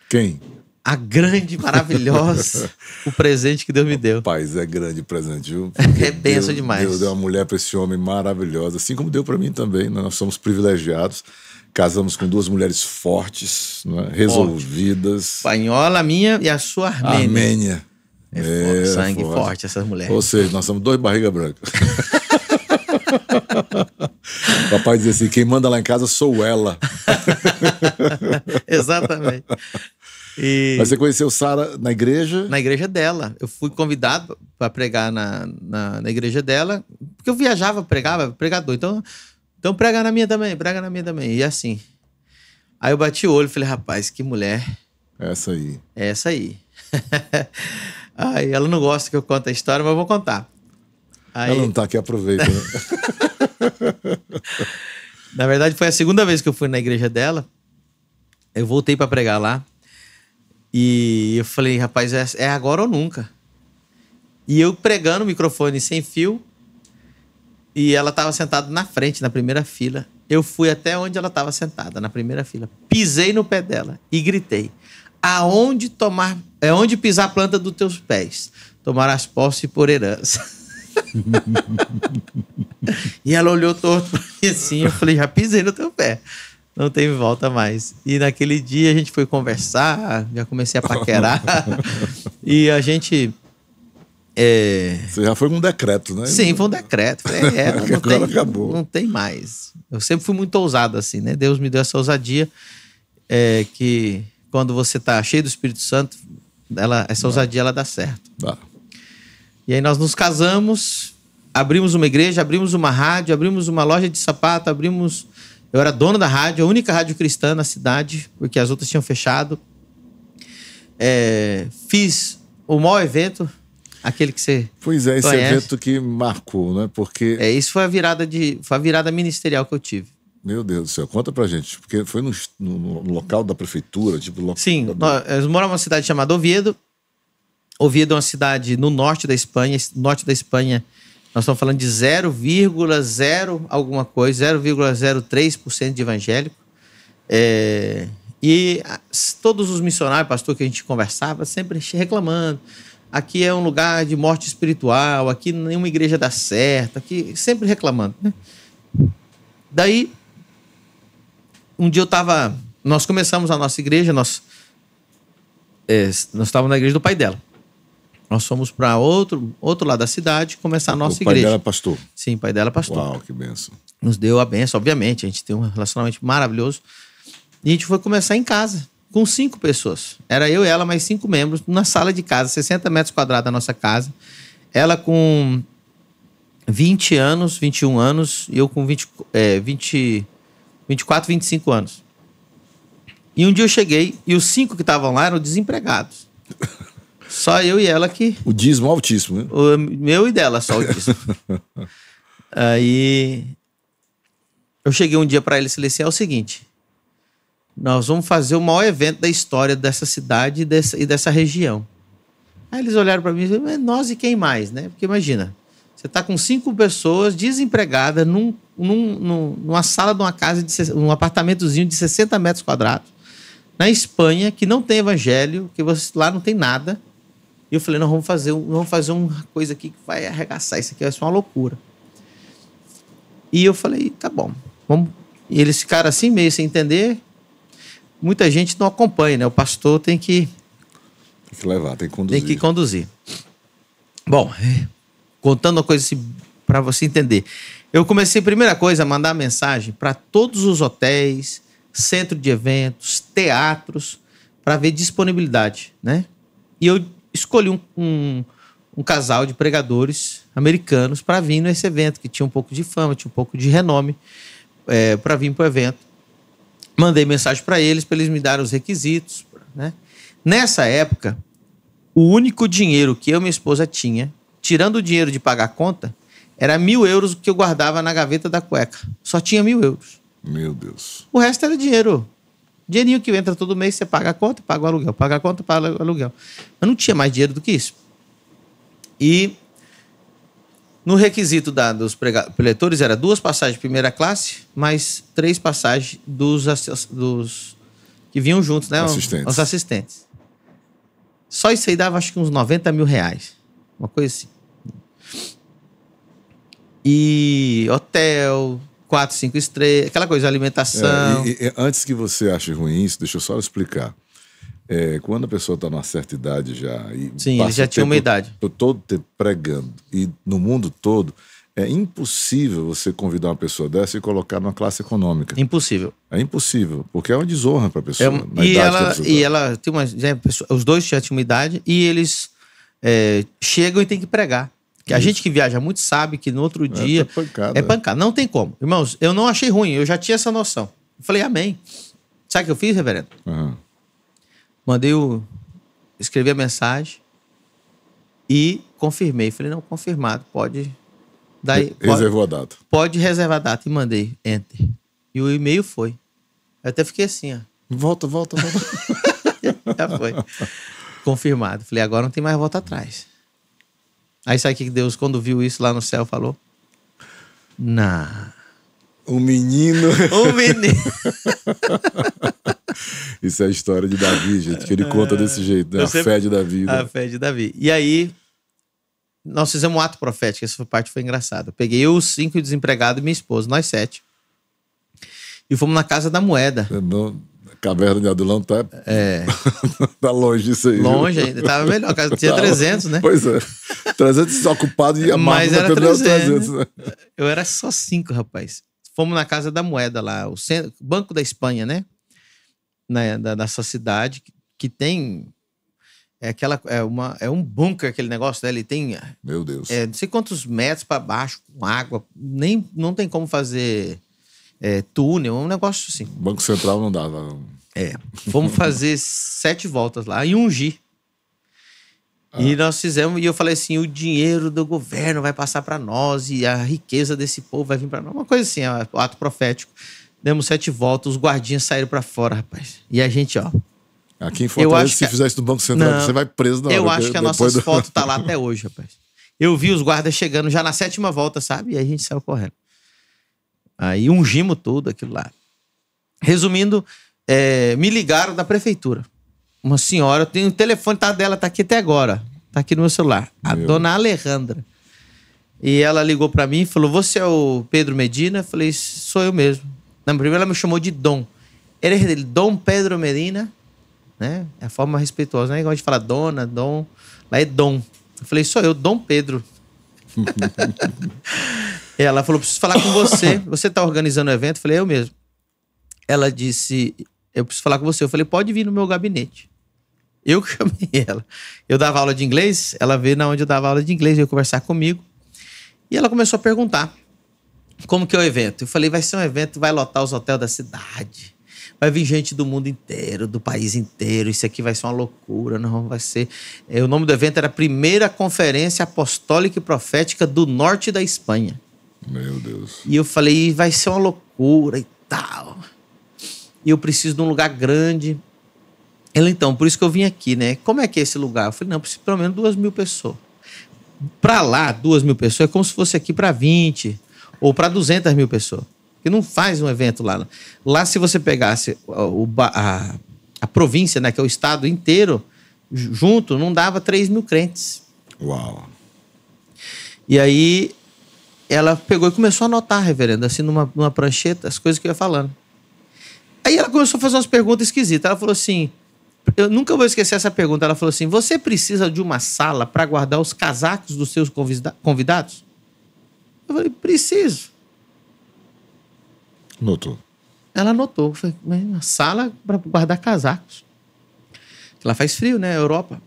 Quem? A grande, maravilhosa, o presente que Deus me deu. Rapaz, é grande presente, viu? É benção demais. Deus deu uma mulher para esse homem maravilhosa, assim como deu para mim também. Nós somos privilegiados. Casamos com 2 mulheres fortes, né? Resolvidas. Espanhola, a minha e a sua armênia. Armênia. Sangue forte essas mulheres. Ou seja, nós somos 2 barriga branca. Papai dizia assim, quem manda lá em casa sou ela. Exatamente. Mas você conheceu Sara na igreja? Na igreja dela. Eu fui convidado para pregar na igreja dela, porque eu viajava, pregava, pregador. Então prega na minha também, prega na minha também. E assim. Aí eu bati o olho e falei, rapaz, que mulher. Essa aí. É essa aí. Aí ela não gosta que eu conte a história, mas eu vou contar. Aí... Ela não tá aqui, aproveita. Né? Na verdade, foi a segunda vez que eu fui na igreja dela. Eu voltei para pregar lá. E eu falei, rapaz, é agora ou nunca. E eu pregando o microfone sem fio. E ela estava sentada na frente, na primeira fila. Eu fui até onde ela estava sentada, na primeira fila. Pisei no pé dela e gritei. Onde pisar a planta dos teus pés, tomarás posse por herança. E ela olhou torto pra mim assim. Eu falei, já pisei no teu pé. Não tem volta mais. E naquele dia a gente foi conversar, já comecei a paquerar. E a gente... Você já foi com um decreto, né? Sim, foi um decreto. Agora acabou. Não tem mais. Eu sempre fui muito ousado assim, né? Deus me deu essa ousadia que quando você tá cheio do Espírito Santo, essa ousadia ela dá certo. Dá. E aí nós nos casamos, abrimos uma igreja, abrimos uma rádio, abrimos uma loja de sapato, Eu era dono da rádio, a única rádio cristã na cidade, porque as outras tinham fechado. Fiz o maior evento Aquele que você Pois é, esse conhece. evento que marcou, né? Porque, Isso foi a virada ministerial que eu tive. meu Deus do céu, conta pra gente. Porque foi no local da prefeitura, tipo... Sim, eu moro numa cidade chamada Oviedo. Oviedo é uma cidade no norte da Espanha. Norte da Espanha, nós estamos falando de 0,0 alguma coisa, 0,03% de evangélico. E todos os missionários, pastor, que a gente conversava, sempre reclamando. Aqui é um lugar de morte espiritual, aqui nenhuma igreja dá certo, aqui sempre reclamando, né? Daí, um dia nós começamos a nossa igreja, nós estávamos na igreja do pai dela. Nós fomos para outro lado da cidade começar a nossa igreja. O pai dela é pastor? Sim, o pai dela é pastor. Uau, que bênção. Nos deu a bênção, obviamente, a gente tem um relacionamento maravilhoso. E a gente foi começar em casa, com 5 pessoas. Era eu e ela, mais 5 membros, na sala de casa, 60 metros quadrados da nossa casa. Ela com 20 anos, 21 anos, e eu com 24, 25 anos. E um dia eu cheguei, e os 5 que estavam lá eram desempregados. Só eu e ela que... O dízimo altíssimo, né? O meu e dela, só o dízimo. Aí eu cheguei um dia para eles e falei assim, é o seguinte... Nós vamos fazer o maior evento da história dessa cidade e dessa região. Aí eles olharam para mim e falaram, nós e quem mais, né? Porque imagina, você está com 5 pessoas desempregadas numa sala de uma casa, um apartamentozinho de 60 metros quadrados, na Espanha, que não tem evangelho, que lá não tem nada. E eu falei, vamos fazer uma coisa aqui que vai arregaçar, isso aqui vai ser uma loucura. E eu falei, tá bom, vamos. E eles ficaram assim, meio sem entender. Muita gente não acompanha, né? O pastor tem que levar, tem que conduzir. Tem que conduzir. Bom, contando uma coisa assim, para você entender. Eu comecei, primeira coisa, a mandar mensagem para todos os hotéis, centro de eventos, teatros, para ver disponibilidade, né? E eu escolhi um casal de pregadores americanos para vir nesse evento, que tinha um pouco de fama, tinha um pouco de renome, para vir para o evento. Mandei mensagem para eles me darem os requisitos, né? Nessa época, o único dinheiro que eu e minha esposa tinha, tirando o dinheiro de pagar a conta, era 1.000 euros que eu guardava na gaveta da cueca. Só tinha 1.000 euros. Meu Deus. O resto era dinheiro. Dinheirinho que entra todo mês, você paga a conta, paga o aluguel. Paga a conta, paga o aluguel. Mas não tinha mais dinheiro do que isso. E no requisito dos preletores era 2 passagens de primeira classe, mais 3 passagens dos que vinham juntos, né? Os assistentes. Só isso aí dava acho que uns 90 mil reais. Uma coisa assim. E hotel, 4, 5 estrelas, aquela coisa, alimentação. E antes que você ache ruim isso, deixa eu só explicar. Quando a pessoa está numa certa idade já... Sim, ele já tinha uma idade. Todo tempo pregando. E no mundo todo, é impossível você convidar uma pessoa dessa e colocar numa classe econômica. Impossível. É impossível, porque é uma desonra para a pessoa. E ela tem os dois já tinham uma idade e eles chegam e tem que pregar. Que a gente que viaja muito sabe que no outro dia é pancada. Não tem como. Irmãos, eu não achei ruim, eu já tinha essa noção. Eu falei, amém. Sabe o que eu fiz, reverendo? Escrevi a mensagem e confirmei. Falei, não, confirmado, pode... Reservou a data. Pode reservar a data. E mandei, enter. E o e-mail foi. Eu até fiquei assim, ó. Volta. Já foi. Confirmado. Falei, agora não tem mais volta atrás. Aí sabe o que Deus, quando viu isso lá no céu, falou? O menino... Isso é a história de Davi, gente, que ele conta desse jeito, né? Fé de Davi. Né? A fé de Davi. E aí, nós fizemos um ato profético, essa parte foi engraçada. Eu peguei os 5 desempregados e minha esposa, nós 7. E fomos na Casa da Moeda. Caverna de Adulão tá longe isso aí. Longe ainda, tava melhor, a casa tinha 300, né? Pois é, 300 ocupados e a mas era 300, né? Eu era só 5, rapaz. Fomos na Casa da Moeda lá, o Banco da Espanha, né? Nessa cidade que tem um bunker, aquele negócio, né? Ele tem, meu Deus, não sei quantos metros para baixo, com água, não tem como fazer túnel, um negócio assim. Banco Central não dava. Vamos fazer 7 voltas lá e ungir. E nós fizemos, e eu falei assim, o dinheiro do governo vai passar para nós e a riqueza desse povo vai vir para nós. Uma coisa assim, o ato profético. Demos 7 voltas, os guardinhas saíram para fora, rapaz. E a gente, ó... Aqui em Fortaleza, se fizer isso no Banco Central, você vai preso na hora. Eu acho que a nossa foto tá lá até hoje, rapaz. Eu vi os guardas chegando já na 7ª volta, sabe? E aí a gente saiu correndo. Aí ungimos tudo, aquilo lá. Resumindo, me ligaram da prefeitura. Uma senhora, eu tenho o telefone dela, tá aqui até agora. Tá aqui no meu celular. A dona Alejandra. E ela ligou pra mim e falou, você é o Pedro Medina? Eu falei, sou eu mesmo. Na primeira ela me chamou de Dom. Ele é Dom Pedro Medina, né? É a forma respeitosa, né? Igual a gente fala dona, Dom. Lá é Dom. Eu falei, sou eu, Dom Pedro. E ela falou, preciso falar com você. Você tá organizando o evento? Eu falei, eu mesmo. Ela disse, eu preciso falar com você. Eu falei, pode vir no meu gabinete. Eu que chamei ela. Eu dava aula de inglês, ela veio na onde eu dava aula de inglês, veio conversar comigo. E ela começou a perguntar como que é o evento. Eu falei, vai ser um evento, vai lotar os hotéis da cidade. Vai vir gente do mundo inteiro, do país inteiro. Isso aqui vai ser uma loucura, não vai ser... O nome do evento era a Primeira Conferência Apostólica e Profética do Norte da Espanha. Meu Deus. E eu falei, vai ser uma loucura e tal. E eu preciso de um lugar grande. Ela, então, por isso que eu vim aqui, né? Como é que é esse lugar? Eu falei, não, preciso de pelo menos 2.000 pessoas. Pra lá, 2.000 pessoas é como se fosse aqui pra 20 ou pra 200.000 pessoas. Porque não faz um evento lá. Lá, se você pegasse a província, né, que é o estado inteiro, junto, não dava 3.000 crentes. Uau. E aí, ela pegou e começou a anotar, reverendo, assim, numa prancheta, as coisas que eu ia falando. Aí ela começou a fazer umas perguntas esquisitas. Ela falou assim, eu nunca vou esquecer essa pergunta, ela falou assim, você precisa de uma sala para guardar os casacos dos seus convidados? Eu falei, preciso. Notou. Ela anotou. Falei, uma sala para guardar casacos. Lá faz frio, né? Europa.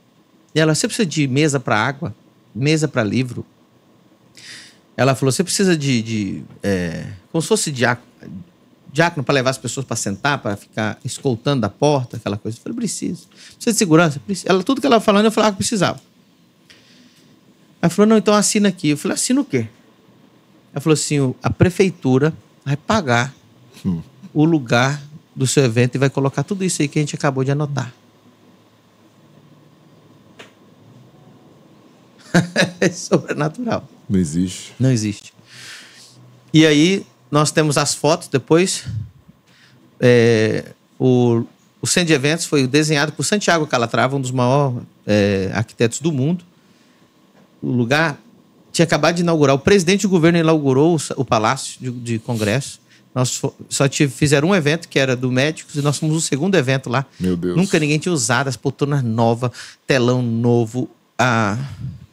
E ela, você precisa de mesa para água, mesa para livro. Ela falou, você precisa como se fosse diácono para levar as pessoas para sentar, para ficar escoltando da porta, aquela coisa. Eu falei, preciso. Precisa de segurança? Ela, tudo que ela falando, eu falava que precisava. Ela falou, não, então assina aqui. Eu falei, assina o quê? Ela falou assim, a prefeitura vai pagar o lugar do seu evento e vai colocar tudo isso aí que a gente acabou de anotar. É sobrenatural. Não existe. Não existe. E aí, nós temos as fotos depois. O centro de eventos foi desenhado por Santiago Calatrava, um dos maiores arquitetos do mundo. O lugar tinha acabado de inaugurar. O presidente do governo inaugurou o Palácio de Congresso. Nós fizeram um evento que era do Médicos e nós fomos o segundo evento lá. Meu Deus. Nunca ninguém tinha usado, as poltronas novas, telão novo.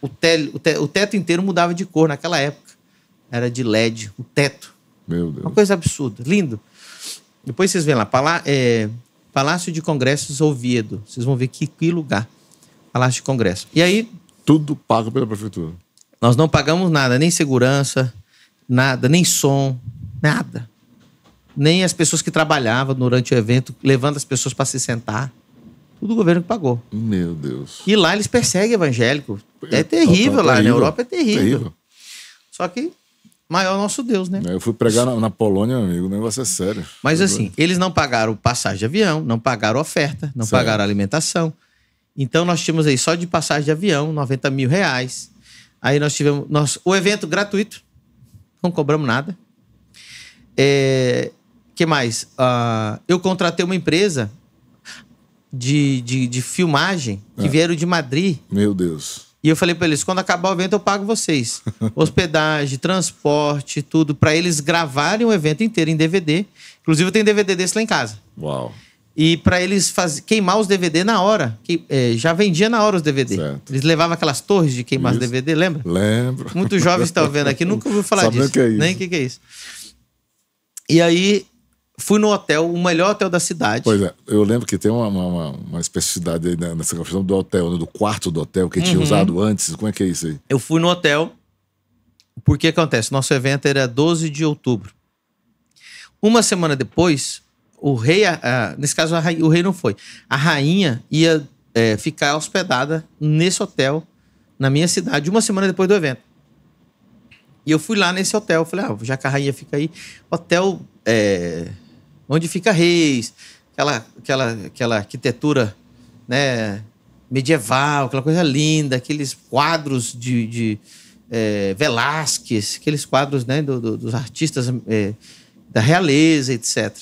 O teto inteiro mudava de cor naquela época. Era de LED, o teto. Meu Deus. Uma coisa absurda, lindo. Depois vocês veem lá, Palácio de Congressos Oviedo. Vocês vão ver que lugar. Palácio de Congresso. E aí... Tudo pago pela prefeitura. Nós não pagamos nada, nem segurança, nada, nem som, nada. Nem as pessoas que trabalhavam durante o evento, levando as pessoas para se sentar. Tudo o governo que pagou. Meu Deus. E lá eles perseguem evangélico. É terrível lá, na Europa é terrível. Só que maior é o nosso Deus, né? Eu fui pregar na Polônia, amigo, o negócio é sério. Mas assim, eles não pagaram passagem de avião, não pagaram oferta, não pagaram alimentação. Então nós tínhamos aí só de passagem de avião, R$90 mil. Aí nós tivemos o evento gratuito, não cobramos nada. Que mais? Eu contratei uma empresa de filmagem que vieram de Madrid. Meu Deus. E eu falei para eles, quando acabar o evento eu pago vocês. Hospedagem, transporte, tudo, para eles gravarem o evento inteiro em DVD. Inclusive eu tenho DVD desse lá em casa. Uau. E para eles queimar os DVD na hora. Já vendia na hora os DVD. Certo. Eles levavam aquelas torres de queimar os DVD, lembra? Lembro. Muitos jovens estão vendo aqui, nunca ouviu falar disso. Que é isso. Nem o que é isso. E aí, fui no hotel, o melhor hotel da cidade. Pois é, eu lembro que tem uma especificidade aí nessa questão do hotel, né, do quarto do hotel que tinha usado antes. Como é que é isso aí? Eu fui no hotel, porque acontece? Nosso evento era 12 de outubro. Uma semana depois, o rei, nesse caso o rei não foi, a rainha ia ficar hospedada nesse hotel, na minha cidade, uma semana depois do evento. E eu fui lá nesse hotel, falei, já que a rainha fica aí, hotel onde fica Reis, aquela arquitetura, né, medieval, aquela coisa linda, aqueles quadros de Velázquez, aqueles quadros, né, dos artistas da realeza, etc.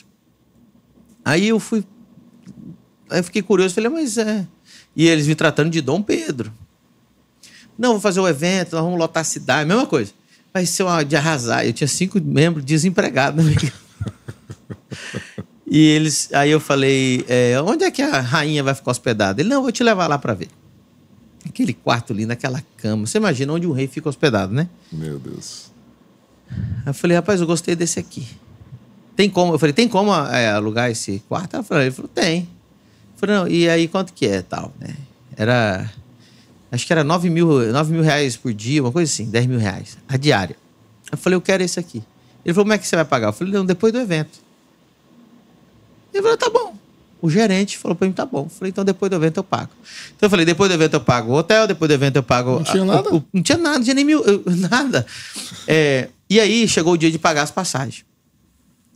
Aí eu fiquei curioso, falei, mas E eles me tratando de Dom Pedro. Não, vou fazer o evento, nós vamos lotar a cidade, mesma coisa. Vai ser de arrasar. Eu tinha 5 membros desempregados, né? Aí eu falei, onde é que a rainha vai ficar hospedada? Ele, não, vou te levar lá para ver. Aquele quarto lindo, aquela cama. Você imagina onde um rei fica hospedado, né? Meu Deus. Aí eu falei, rapaz, eu gostei desse aqui. Tem como? Eu falei, tem como alugar esse quarto? Ele falou, tem. Eu falei, não, e aí quanto que é tal, né? Acho que era 9 mil reais por dia, uma coisa assim, 10 mil reais, a diária. Eu falei, eu quero esse aqui. Ele falou, como é que você vai pagar? Eu falei, não, depois do evento. Ele falou, tá bom. O gerente falou pra mim, tá bom. Eu falei, então depois do evento eu pago. Então eu falei, depois do evento eu pago o hotel, depois do evento eu pago... Não tinha nada? Não tinha nada, não tinha nem nada. E aí chegou o dia de pagar as passagens.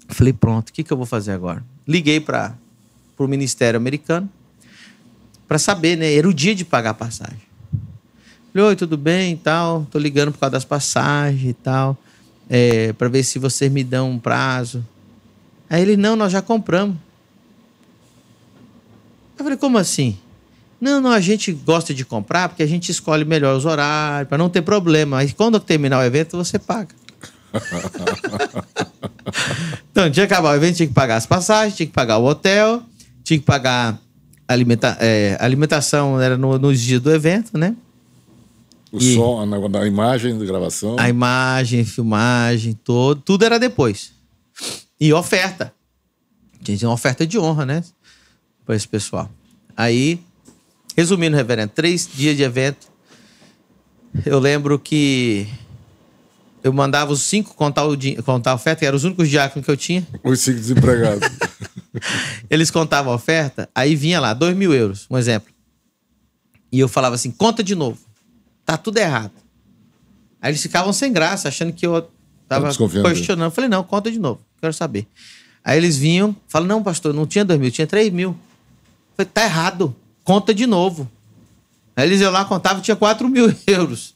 Eu falei, pronto, o que eu vou fazer agora? Liguei pro Ministério americano para saber, né? Era o dia de pagar a passagem. Falei, oi, tudo bem e tal? Tô ligando por causa das passagens e tal, para ver se vocês me dão um prazo. Aí ele, não, nós já compramos. Eu falei, como assim? Não, a gente gosta de comprar porque a gente escolhe melhor os horários, para não ter problema. Aí quando terminar o evento, você paga. Então, tinha que acabar o evento, tinha que pagar as passagens, tinha que pagar o hotel, tinha que pagar alimentação, era nos dias do evento, né? O som, a imagem da gravação. A imagem, filmagem, tudo era depois. E oferta. Tinha uma oferta de honra, né? Para esse pessoal. Aí, resumindo, reverendo, 3 dias de evento. Eu lembro que eu mandava os 5 contar a oferta, que eram os únicos diáconos que eu tinha. Os 5 desempregados. Eles contavam a oferta, aí vinha lá, 2 mil euros, um exemplo. E eu falava assim, conta de novo. Tá tudo errado. Aí eles ficavam sem graça, achando que eu tava questionando. Eu falei, não, conta de novo, quero saber. Aí eles vinham, falam, não, pastor, não tinha 2 mil, tinha 3 mil. Eu falei, tá errado, conta de novo. Aí eles iam lá, contavam, tinha 4 mil euros.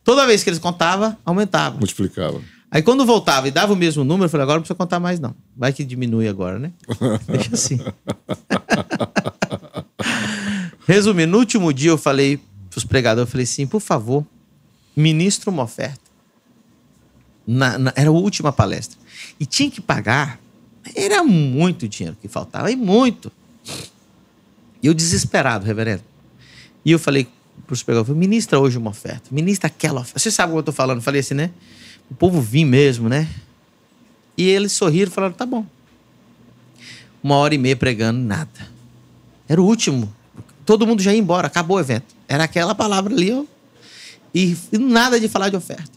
Toda vez que eles contavam, aumentava. Multiplicava. Aí quando voltava e dava o mesmo número, eu falei, agora não precisa contar mais não. Vai que diminui agora, né? Deixa assim. Resumindo, no último dia eu falei pros pregadores, eu falei assim, por favor, ministra uma oferta. Era a última palestra. E tinha que pagar, era muito dinheiro que faltava, e muito. E eu desesperado, reverendo. E eu falei pros pregadores, ministra hoje uma oferta, ministra aquela oferta. Você sabe o que eu tô falando? Eu falei assim, né? O povo vinha mesmo, né? E eles sorriram e falaram, tá bom. 1h30 pregando, nada. Era o último. Todo mundo já ia embora, acabou o evento. Era aquela palavra ali, e nada de falar de oferta.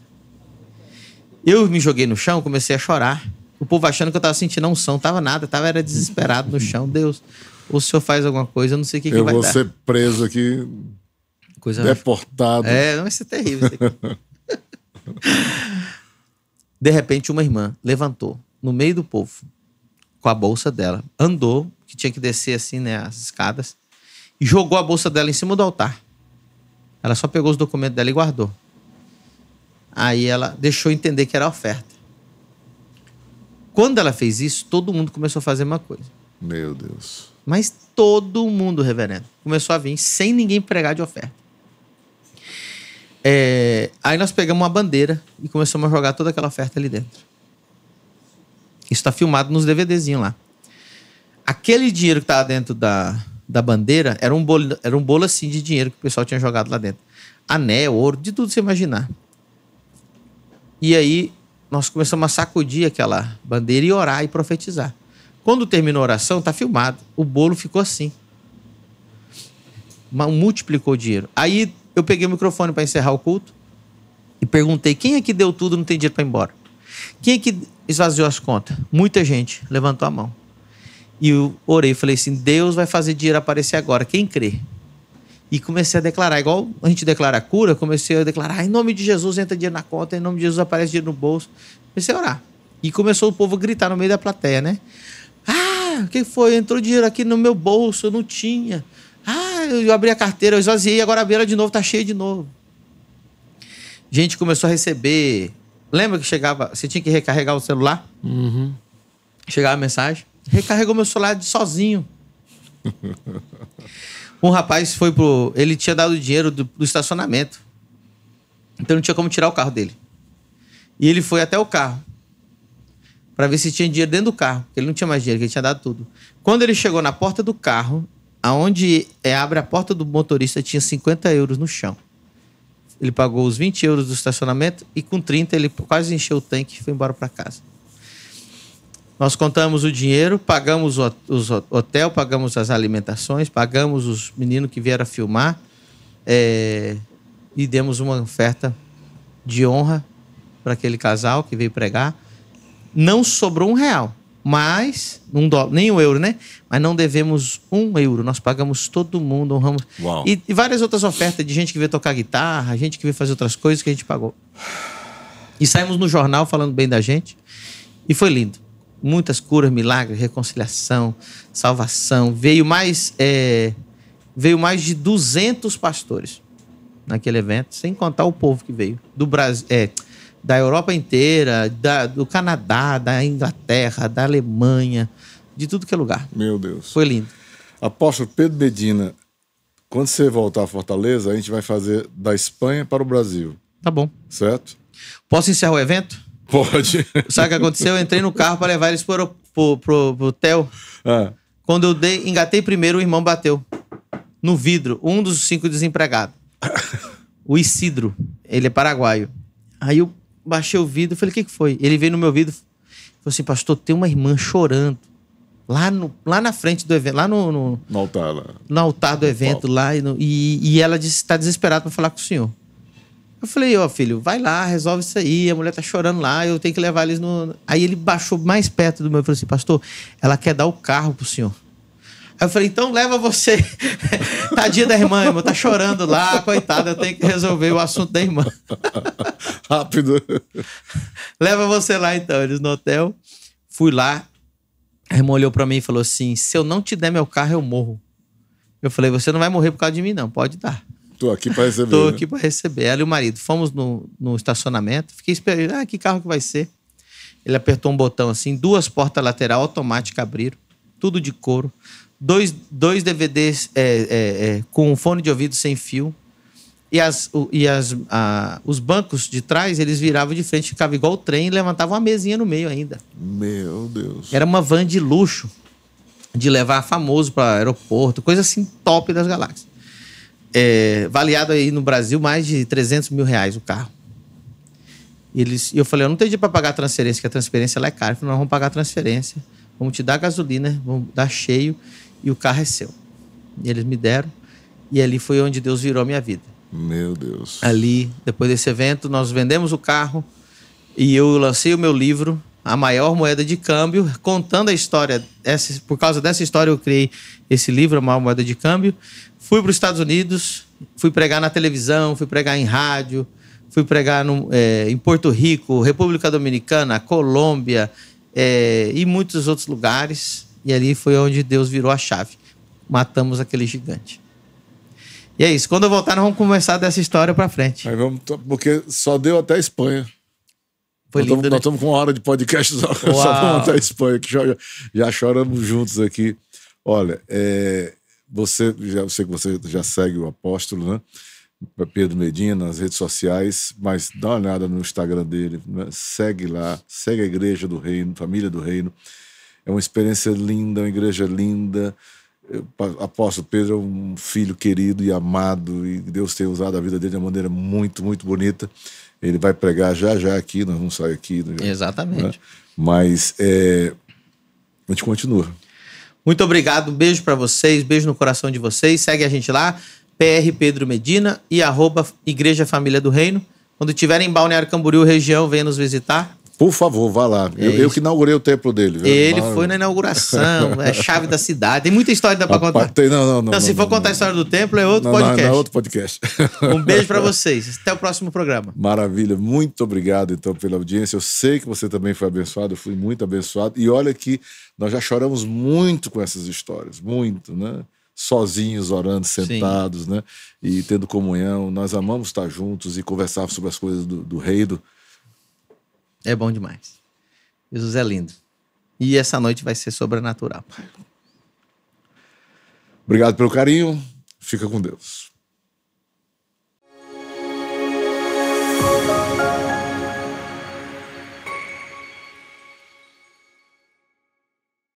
Eu me joguei no chão, comecei a chorar. O povo achando que eu tava sentindo a unção. Tava nada, era desesperado no chão. Deus, o senhor faz alguma coisa, eu não sei o que vai dar. Eu vou ser preso aqui, deportado. Vai ser terrível isso aqui. De repente, uma irmã levantou no meio do povo com a bolsa dela, andou, que tinha que descer assim, né, as escadas, e jogou a bolsa dela em cima do altar. Ela só pegou os documentos dela e guardou. Aí ela deixou entender que era oferta. Quando ela fez isso, todo mundo começou a fazer uma coisa. Meu Deus. Mas todo mundo, reverendo, começou a vir sem ninguém pregar de oferta. Aí nós pegamos uma bandeira e começamos a jogar toda aquela oferta ali dentro. Isso está filmado nos DVDzinhos lá. Aquele dinheiro que estava dentro da bandeira era um bolo assim de dinheiro que o pessoal tinha jogado lá dentro. Anel, ouro, de tudo você imaginar. E aí nós começamos a sacudir aquela bandeira e orar e profetizar. Quando terminou a oração, está filmado. O bolo ficou assim. Multiplicou o dinheiro. Aí eu peguei o microfone para encerrar o culto e perguntei, quem é que deu tudo e não tem dinheiro para ir embora? Quem é que esvaziou as contas? Muita gente levantou a mão. E eu orei e falei assim, Deus vai fazer dinheiro aparecer agora. Quem crê? E comecei a declarar, igual a gente declara a cura, comecei a declarar, em nome de Jesus entra dinheiro na conta, em nome de Jesus aparece dinheiro no bolso. Comecei a orar. E começou o povo a gritar no meio da plateia, né? Ah, o que foi? Entrou dinheiro aqui no meu bolso, eu não tinha. Ah, eu abri a carteira, eu esvaziei, agora abri ela de novo, tá cheio de novo. Gente começou a receber... Lembra que chegava, você tinha que recarregar o celular? Uhum. Chegava a mensagem. Recarregou meu celular sozinho. Um rapaz foi pro... Ele tinha dado o dinheiro do estacionamento. Então não tinha como tirar o carro dele. E ele foi até o carro para ver se tinha dinheiro dentro do carro. Porque ele não tinha mais dinheiro, porque ele tinha dado tudo. Quando ele chegou na porta do carro, aonde abre a porta do motorista, tinha 50 euros no chão. Ele pagou os 20 euros do estacionamento e com 30 ele quase encheu o tanque e foi embora para casa. Nós contamos o dinheiro, pagamos o hotel, pagamos as alimentações, pagamos os meninos que vieram filmar e demos uma oferta de honra para aquele casal que veio pregar. Não sobrou R$1, mas nem €1, né? Mas não devemos €1. Nós pagamos todo mundo, honramos. E várias outras ofertas de gente que veio tocar guitarra, gente que veio fazer outras coisas que a gente pagou. E saímos no jornal falando bem da gente. E foi lindo. Muitas curas, milagres, reconciliação, salvação. Veio mais de 200 pastores naquele evento, sem contar o povo que veio do Brasil, da Europa inteira, do Canadá, da Inglaterra, da Alemanha, de tudo que é lugar. Meu Deus. Foi lindo. Apóstolo Pedro Medina, quando você voltar a Fortaleza, a gente vai fazer da Espanha para o Brasil. Tá bom. Certo? Posso encerrar o evento? Pode. Sabe o que aconteceu? Eu entrei no carro para levar eles pro hotel. Quando eu engatei primeiro, o irmão bateu no vidro, um dos 5 desempregados. O Isidro, ele é paraguaio. Aí eu baixei o vidro e falei, o que foi? Ele veio no meu vidro e falou assim, pastor, tem uma irmã chorando lá na frente do evento, lá no altar, lá. No altar do evento, lá, e ela disse, está desesperada para falar com o senhor. Eu falei, filho, vai lá, resolve isso aí, a mulher tá chorando lá, eu tenho que levar eles no... Aí ele baixou mais perto do meu e falou assim, pastor, ela quer dar o carro pro senhor. Aí eu falei, então leva você. Tadinha da irmã, tá chorando lá, coitada, eu tenho que resolver o assunto da irmã. Rápido. Leva você lá então, eles no hotel. Fui lá, a irmã olhou pra mim e falou assim, se eu não te der meu carro, eu morro. Eu falei, você não vai morrer por causa de mim não, pode dar. Tô aqui para receber. Tô aqui para receber. Ela e o marido. Fomos no estacionamento. Fiquei esperando. Que carro que vai ser? Ele apertou um botão assim. 2 portas laterais automáticas abriram. Tudo de couro. 2 DVDs com fone de ouvido sem fio. E os bancos de trás, eles viravam de frente. Ficava igual o trem e levantavam uma mesinha no meio ainda. Meu Deus. Era uma van de luxo. De levar famoso para aeroporto. Coisa assim top das galáxias. Avaliado aí no Brasil mais de R$300 mil o carro. E eu falei, eu não tenho dinheiro para pagar a transferência, que a transferência lá é cara. Eu falei, nós vamos pagar a transferência, vamos te dar gasolina, vamos dar cheio e o carro é seu. E eles me deram e ali foi onde Deus virou a minha vida. Meu Deus. Ali, depois desse evento, nós vendemos o carro e eu lancei o meu livro, A Maior Moeda de Câmbio, contando a história. Por causa dessa história eu criei esse livro, A Maior Moeda de Câmbio. Fui para os Estados Unidos, fui pregar na televisão, fui pregar em rádio, fui pregar em Porto Rico, República Dominicana, Colômbia e muitos outros lugares. E ali foi onde Deus virou a chave. Matamos aquele gigante. E é isso. Quando eu voltar, nós vamos começar dessa história para frente. Aí vamos, porque só deu até a Espanha. Foi lindo, né? Nós estamos com 1 hora de podcast, só vamos até a Espanha, que já choramos juntos aqui. Olha, eu sei que você já segue o apóstolo, né? Pedro Medina, nas redes sociais, mas dá uma olhada no Instagram dele, né? Segue lá, segue a Igreja do Reino, Família do Reino. É uma experiência linda, uma igreja linda. O apóstolo Pedro é um filho querido e amado, e Deus tem usado a vida dele de uma maneira muito, muito bonita. Ele vai pregar já aqui, nós vamos sair aqui. Exatamente. Né? Mas a gente continua. Muito obrigado, um beijo para vocês, beijo no coração de vocês. Segue a gente lá, PR Pedro Medina e @Igreja Família do Reino. Quando tiverem em Balneário Camboriú, região, venha nos visitar. Por favor, vá lá. Eu que inaugurei o templo dele. Viu? Ele foi na inauguração, é chave da cidade. Tem muita história que dá pra contar. Não, se for contar a história do templo, é outro podcast. Não, é outro podcast. Um beijo pra vocês. Até o próximo programa. Maravilha. Muito obrigado, então, pela audiência. Eu sei que você também foi abençoado, eu fui muito abençoado. E olha que nós já choramos muito com essas histórias. Muito, né? Sozinhos, orando, sentados, né? E tendo comunhão. Nós amamos estar juntos e conversar sobre as coisas do reino. É bom demais. Jesus é lindo. E essa noite vai ser sobrenatural. Obrigado pelo carinho. Fica com Deus.